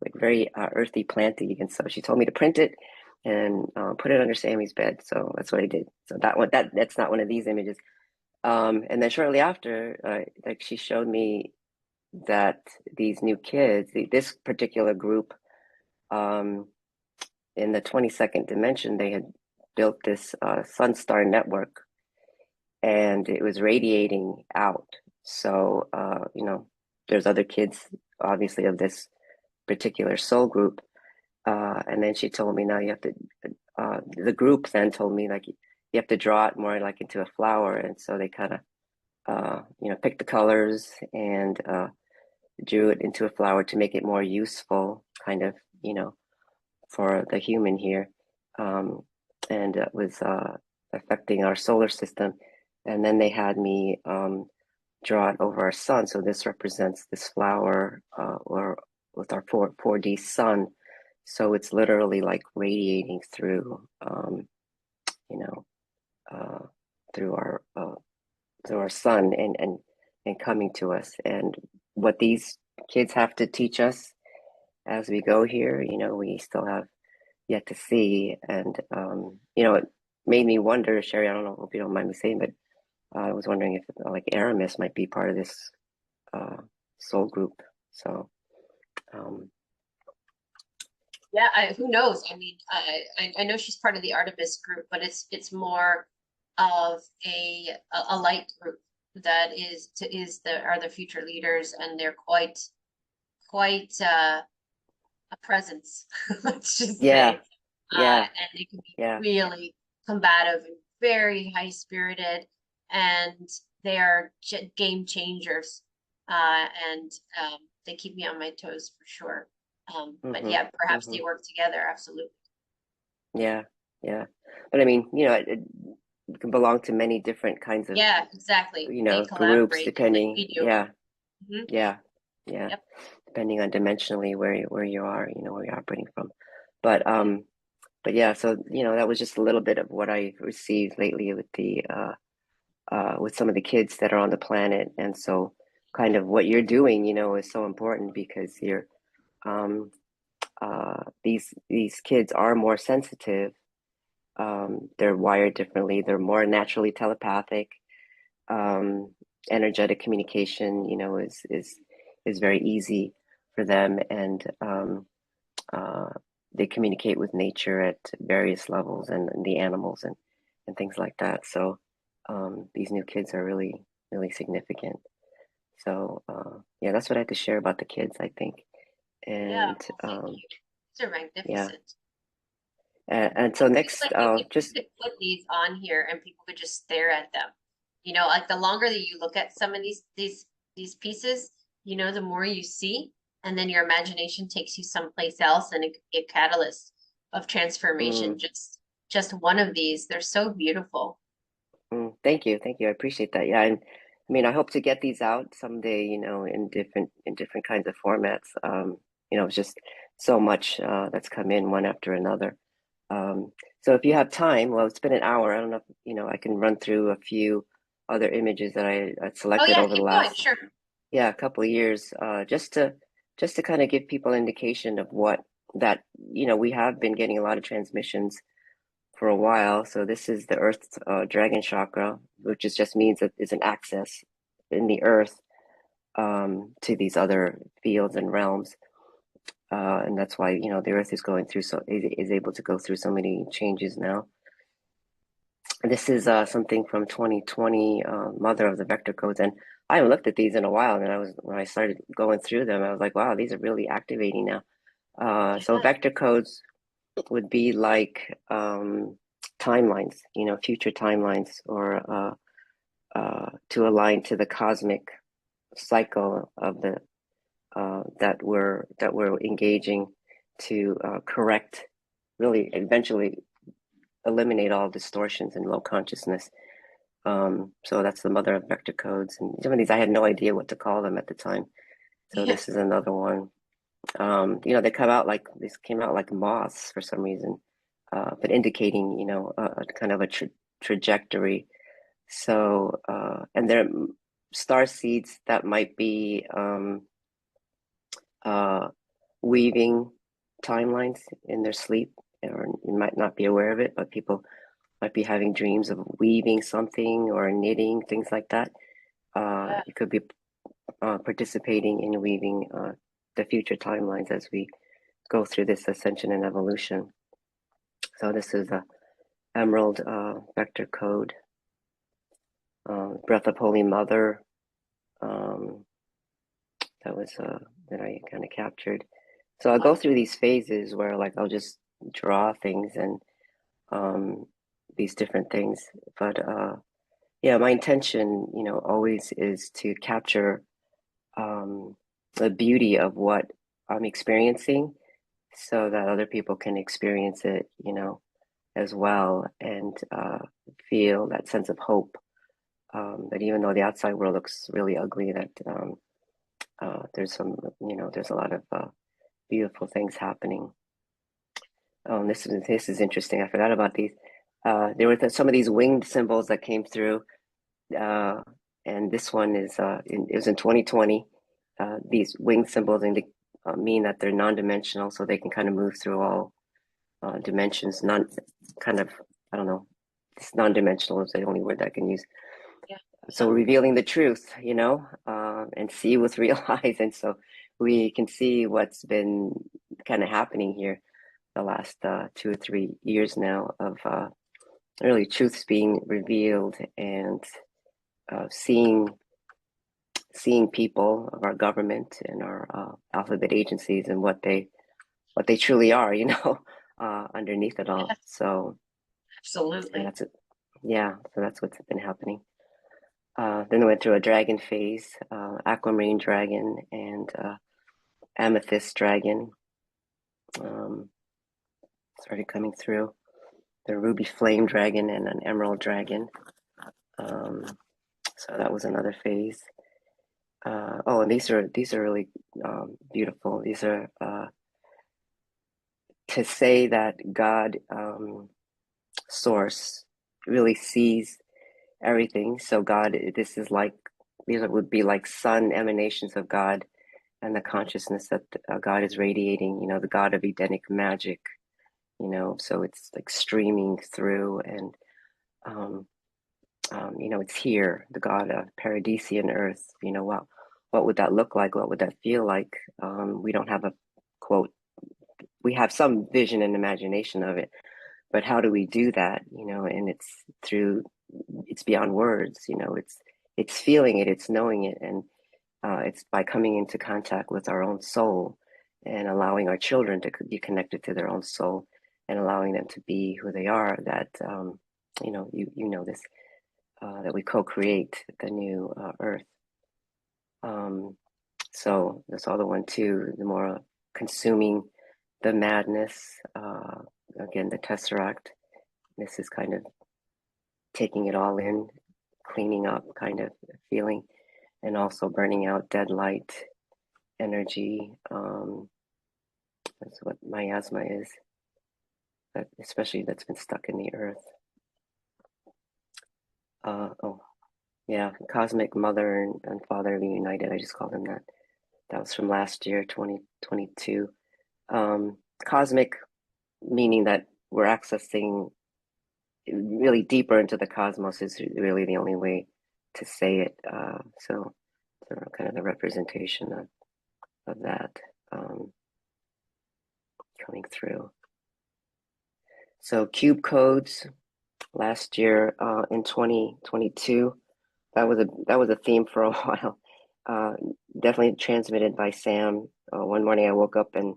like very earthy planty. And so she told me to print it and put it under Sammy's bed. So that's what I did. So that's not one of these images. And then shortly after, like she showed me that these new kids, this particular group, um, in the 22nd dimension, they had built this Sunstar Network, and it was radiating out. So, there's other kids, obviously, of this particular soul group. And then she told me now you have to, the group then told me like you have to draw it more like into a flower. And so they kind of, picked the colors and drew it into a flower to make it more useful, kind of, for the human here. And it was affecting our solar system. And then they had me draw it over our sun. So this represents this flower or with our 4D sun. So it's literally like radiating through, you know, uh, through our sun and coming to us. And what these kids have to teach us as we go here, we still have yet to see. And it made me wonder, Sherri. I don't know if you don't mind me saying, but I was wondering if like Aramis might be part of this uh, soul group. So Yeah, who knows? I mean, I know she's part of the Artemis group, but it's more of a light group that are the future leaders, and they're quite a presence, let's just yeah, say. yeah, And they can be yeah. really combative and very high spirited, and they are game changers. And they keep me on my toes for sure. But Mm-hmm, yeah, perhaps mm-hmm. they work together. Absolutely. Yeah, yeah. But I mean, it can belong to many different kinds of, Yeah, exactly. They groups collaborate just like depending. we do. Yeah, Hmm. yeah, yeah. Yep. Depending on dimensionally where you are, where you're operating from. But yeah, so that was just a little bit of what I received lately with the with some of the kids that are on the planet. And so kind of what you're doing, is so important because you're um these kids are more sensitive. They're wired differently. They're more naturally telepathic. Um, Energetic communication, is very easy for them, and uh, they communicate with nature at various levels and the animals and things like that. So these new kids are really really significant. So yeah, that's what I had to share about the kids, I think. Yeah. And Well, thank you. These are yeah, magnificent. and I so feel next, like you just could put these on here and people could just stare at them. Like the longer that you look at some of these pieces, the more you see, and then your imagination takes you someplace else, and it could be a catalyst of transformation. mm, Just one of these, they're so beautiful. Thank you. Thank you. I appreciate that. Yeah. And I mean, I hope to get these out someday, in different kinds of formats. It's just so much that's come in one after another. Um, so if you have time, well, it's been an hour. I don't know if, I can run through a few other images that I Oh selected yeah, over the keep going. last, Sure. yeah, couple of years, just to kind of give people indication of what that, we have been getting a lot of transmissions for a while. So this is the Earth Dragon Chakra, which just means that it's an access in the Earth to these other fields and realms. And that's why, the Earth is going through is able to go through so many changes now. This is something from 2020, Mother of the Vector Codes, and I haven't looked at these in a while. And when I started going through them, I was like, wow, these are really activating now. So Yeah. vector codes would be like timelines, future timelines, or to align to the cosmic cycle of the that we're engaging to correct, really eventually eliminate all distortions in low consciousness. So that's the mother of vector codes, and some of these I had no idea what to call them at the time. So Yeah. this is another one. This came out like moths for some reason, but indicating, a kind of a trajectory. So, and they're star seeds that might be uh, weaving timelines in their sleep, or you might not be aware of it, but people might be having dreams of weaving something or knitting, things like that. Yeah. You could be participating in weaving the future timelines as we go through this ascension and evolution. So this is a Emerald vector code, Breath of Holy Mother. Um, that was that I kind of captured. So I'll go through these phases where like I'll just draw things and um, these different things. But yeah, my intention, always is to capture the beauty of what I'm experiencing so that other people can experience it, as well, and feel that sense of hope. That even though the outside world looks really ugly, that there's a lot of beautiful things happening. This is interesting. I forgot about these. There were some of these winged symbols that came through, uh, and this one it was in 2020. These winged symbols mean that they're non-dimensional, so they can kind of move through all dimensions. Non kind of I don't know. It's non-dimensional is the only word that I can use. Yeah. So revealing the truth, and see with real eyes, and so we can see what's been kind of happening here the last 2 or 3 years now of really truths being revealed and seeing people of our government and our alphabet agencies and what they truly are, underneath it all. Yeah. So yeah, Absolutely. that's it. Yeah, so that's what's been happening. Then I went through a dragon phase, aquamarine dragon and amethyst dragon um, started coming through. The ruby flame dragon and an emerald dragon. Um, so that was another phase. Oh, and these are really beautiful. These are to say that God, Source, really sees everything. So God, would be like sun emanations of God and the consciousness that God is radiating. The God of Edenic magic. So it's like streaming through, and it's here, the God of Paradisian Earth. What would that look like? What would that feel like? We don't have a quote. We have some vision and imagination of it, but how do we do that? And it's beyond words. It's feeling it, it's knowing it, and it's by coming into contact with our own soul and allowing our children to be connected to their own soul and allowing them to be who they are. That you know this. That we co-create the new earth. So that's the other one too. The more consuming the madness. Again, the Tesseract. This is kind of taking it all in. cleaning up kind of feeling, and also burning out dead light energy. That's what miasma is, that especially that's been stuck in the earth. Oh, yeah, cosmic mother and father united. I just called them that. That was from last year, 2022. Cosmic, meaning that we're accessing really deeper into the cosmos, is really the only way to say it. So kind of the representation of that coming through. So cube codes last year in 2022, that was a theme for a while. Definitely transmitted by Sam. One morning I woke up and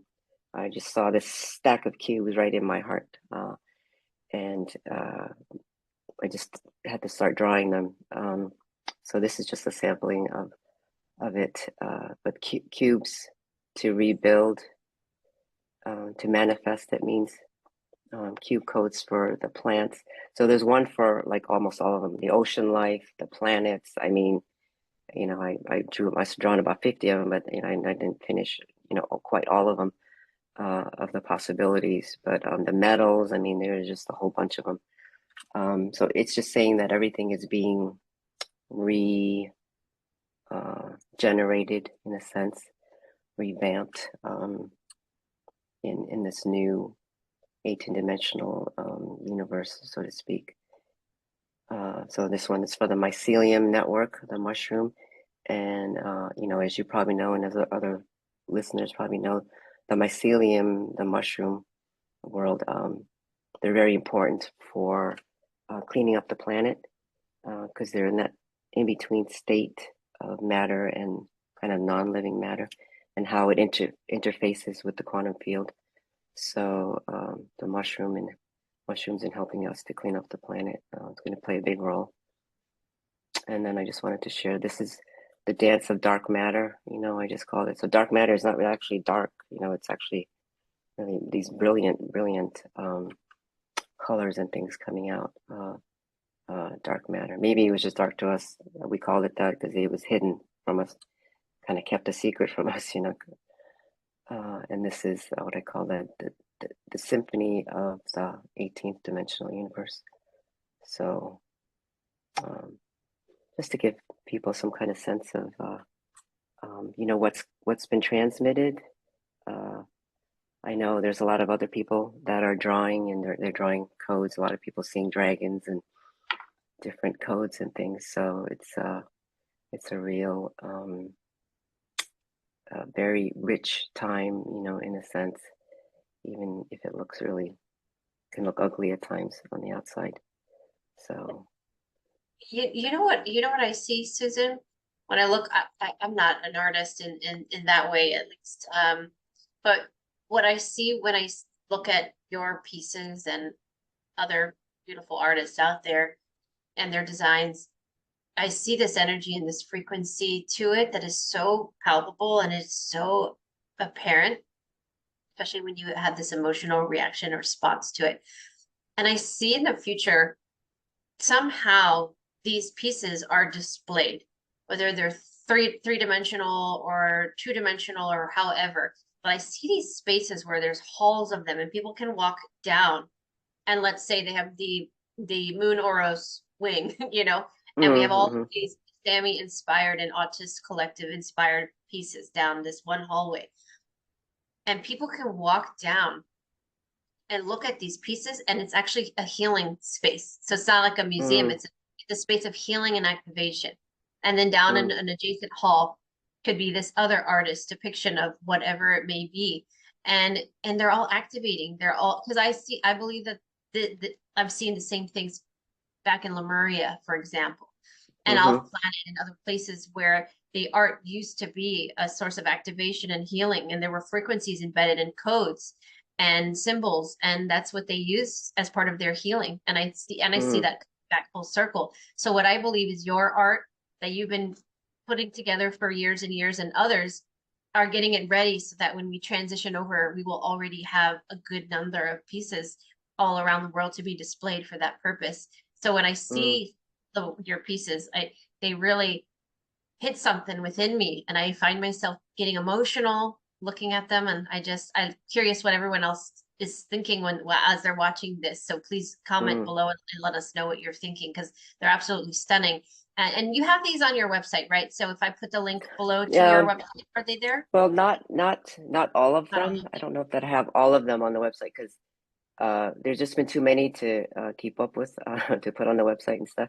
I just saw this stack of cubes right in my heart, and I just had to start drawing them. So this is just a sampling of it. But cubes to rebuild, to manifest. It means cube codes for the plants. So there's one for like almost all of them: the ocean life, the planets. I mean, you know, I must have drawn about 50 of them, but you know, I didn't finish, you know, quite all of them, of the possibilities. But the metals, I mean, there's just a whole bunch of them. So it's just saying that everything is being generated in a sense, revamped in this new 18-dimensional universe, so to speak. So this one is for the mycelium network, the mushroom. And, you know, as you probably know, and as other listeners probably know, the mycelium, the mushroom world, they're very important for cleaning up the planet, because they're in that in-between state of matter and kind of non-living matter, and how it interfaces with the quantum field. So the mushrooms in helping us to clean up the planet, it's going to play a big role. And then I just wanted to share, this is the dance of dark matter, you know, I just called it. So dark matter is not really actually dark, you know, it's actually really these brilliant colors and things coming out. Dark matter. Maybe it was just dark to us. We called it that because it was hidden from us, kind of kept a secret from us, you know. And this is what I call the symphony of the 18th dimensional universe. So just to give people some kind of sense of, you know, what's been transmitted. I know there's a lot of other people that are drawing, and they're drawing codes. A lot of people seeing dragons and different codes and things. So it's a real very rich time, you know, in a sense, even if it can look ugly at times on the outside. So You know what I see, Susan? When I look, I'm not an artist in that way, at least. But what I see when I look at your pieces and other beautiful artists out there and their designs, I see this energy and this frequency to it that is so palpable and it's so apparent, especially when you have this emotional reaction or response to it. And I see in the future, somehow these pieces are displayed, whether they're three-dimensional or two-dimensional or however. But I see these spaces where there's halls of them and people can walk down, and let's say they have the moon Oros wing, you know, and we have all of these Sammy inspired and Autist Collective inspired pieces down this one hallway. And people can walk down and look at these pieces, and it's actually a healing space. So it's not like a museum, it's a space of healing and activation. And then down in an adjacent hall could be this other artist depiction of whatever it may be. And they're all activating. They're all, because I believe that I've seen the same things back in Lemuria, for example, and off planet and other places where the art used to be a source of activation and healing, and there were frequencies embedded in codes and symbols, and that's what they use as part of their healing. And I see that back full circle. So what I believe is your art that you've been putting together for years and years, and others are getting it ready so that when we transition over, we will already have a good number of pieces all around the world to be displayed for that purpose. So when I see your pieces. They really hit something within me, and I find myself getting emotional looking at them. And I'm curious what everyone else is thinking as they're watching this. So please comment Mm. below and let us know what you're thinking, because they're absolutely stunning. And you have these on your website, right? So if I put the link below to your Yeah. website, are they there? Well, not all of Not all them. of I them. don't know if that I have all of them on the website because there's just been too many to keep up with to put on the website and stuff.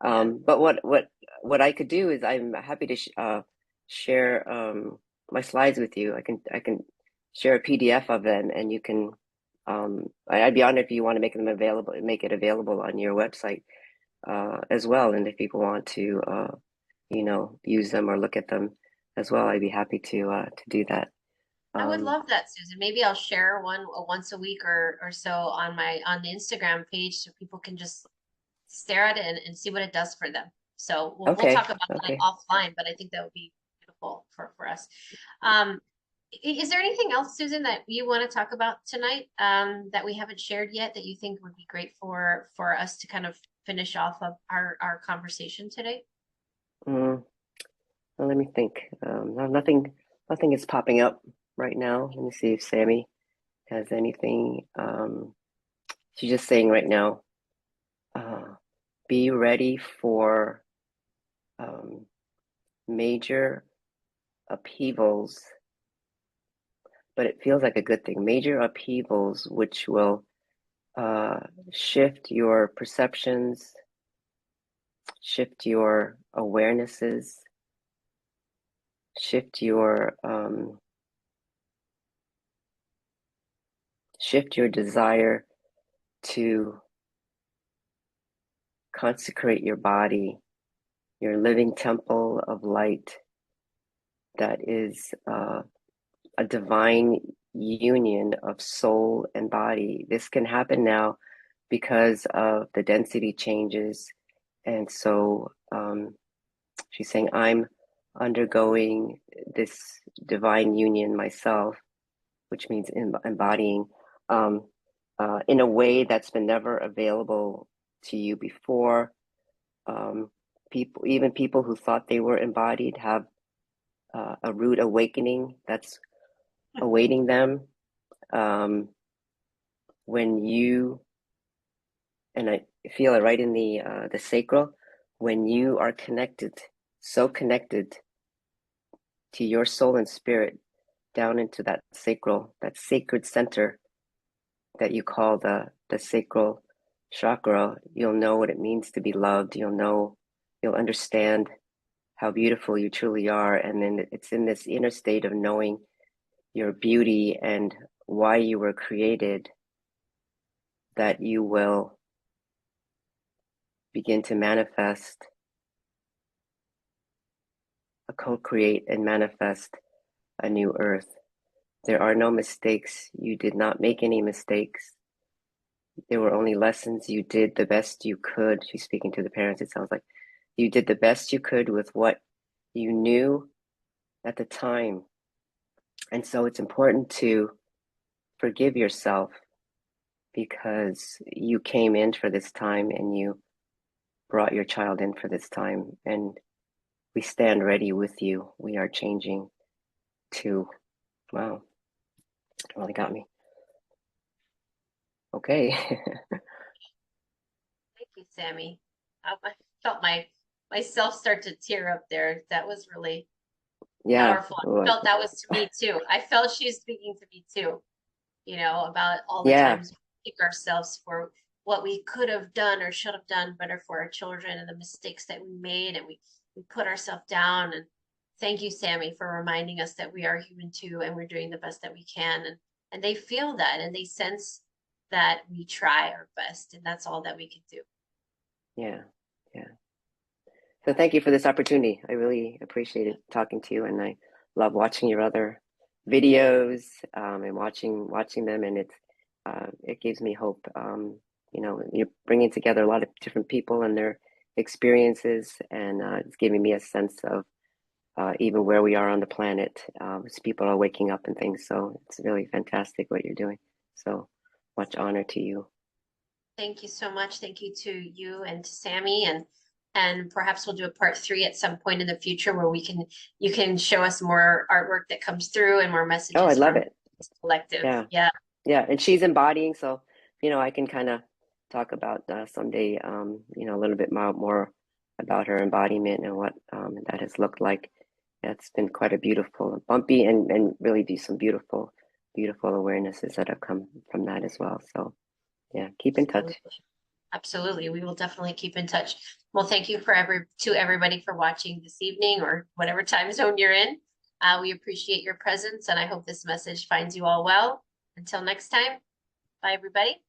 Yeah. But what I could do is I'm happy to share my slides with you. I can share a PDF of them, and you can. I'd be honored if you want to make it available on your website as well. And if people want to, use them or look at them as well, I'd be happy to do that. I would Um, love that, Susan. Maybe I'll share one once a week or so on the Instagram page, so people can just stare at it and see what it does for them. So we'll talk okay, about that okay. offline, but I think that would be beautiful for us. Um, is there anything else, Susan, that you want to talk about tonight, that we haven't shared yet, that you think would be great for us to kind of finish off of our conversation today? Mm, well, let me think. No, nothing is popping up right now. Let me see if Sammy has anything. She's just saying right now, uh, be ready for um, major upheavals, but it feels like a good thing. Major upheavals, which will uh, shift your perceptions, shift your awarenesses, shift your desire to consecrate your body, your living temple of light that is a divine union of soul and body. This can happen now because of the density changes. And so she's saying, I'm undergoing this divine union myself, which means embodying um, in a way that's been never available to you before. Um, even people who thought they were embodied, have a rude awakening that's awaiting them. Um, when you, and I feel it right in the sacral, when you are connected, so connected to your soul and spirit, down into that sacral, that sacred center that you call the sacral chakra, you'll know what it means to be loved. You'll understand how beautiful you truly are. And then it's in this inner state of knowing your beauty and why you were created that you will begin to manifest, co-create and manifest a new earth. There are no mistakes. You did not make any mistakes. There were only lessons. You did the best you could. She's speaking to the parents, it sounds like. You did the best you could with what you knew at the time. And so it's important to forgive yourself because you came in for this time and you brought your child in for this time. And we stand ready with you. We are changing to, wow, really got me. Okay. Thank you, Sammy. I felt myself start to tear up there. That was really Yeah. powerful. I felt that was to me too. I felt she's speaking to me too, about all the Yeah. times we kick ourselves for what we could have done or should have done better for our children, and the mistakes that we made, and we put ourselves down. And thank you, Sammy, for reminding us that we are human too, and we're doing the best that we can. And they feel that, and they sense that we try our best, and that's all that we can do. Yeah. Yeah. So thank you for this opportunity. I really appreciated talking to you, and I love watching your other videos and watching them, and it gives me hope. You're bringing together a lot of different people and their experiences, and it's giving me a sense of even where we are on the planet as people are waking up and things. So it's really fantastic what you're doing. So much honor to you. Thank you so much. Thank you to you and to Sammy. And and perhaps we'll do a part 3 at some point in the future where you can show us more artwork that comes through and more Oh, I'd messages love from it. this collective. Yeah. Yeah. Yeah. And she's embodying, so I can kind of talk about someday, a little bit more about her embodiment and what that has looked like. Yeah, it's been quite a beautiful, bumpy, and really do some beautiful, beautiful awarenesses that have come from that as well. So yeah, keep in touch. Absolutely. Absolutely. We will definitely keep in touch. Well, thank you to everybody for watching this evening or whatever time zone you're in. We appreciate your presence and I hope this message finds you all well. Until next time, bye everybody.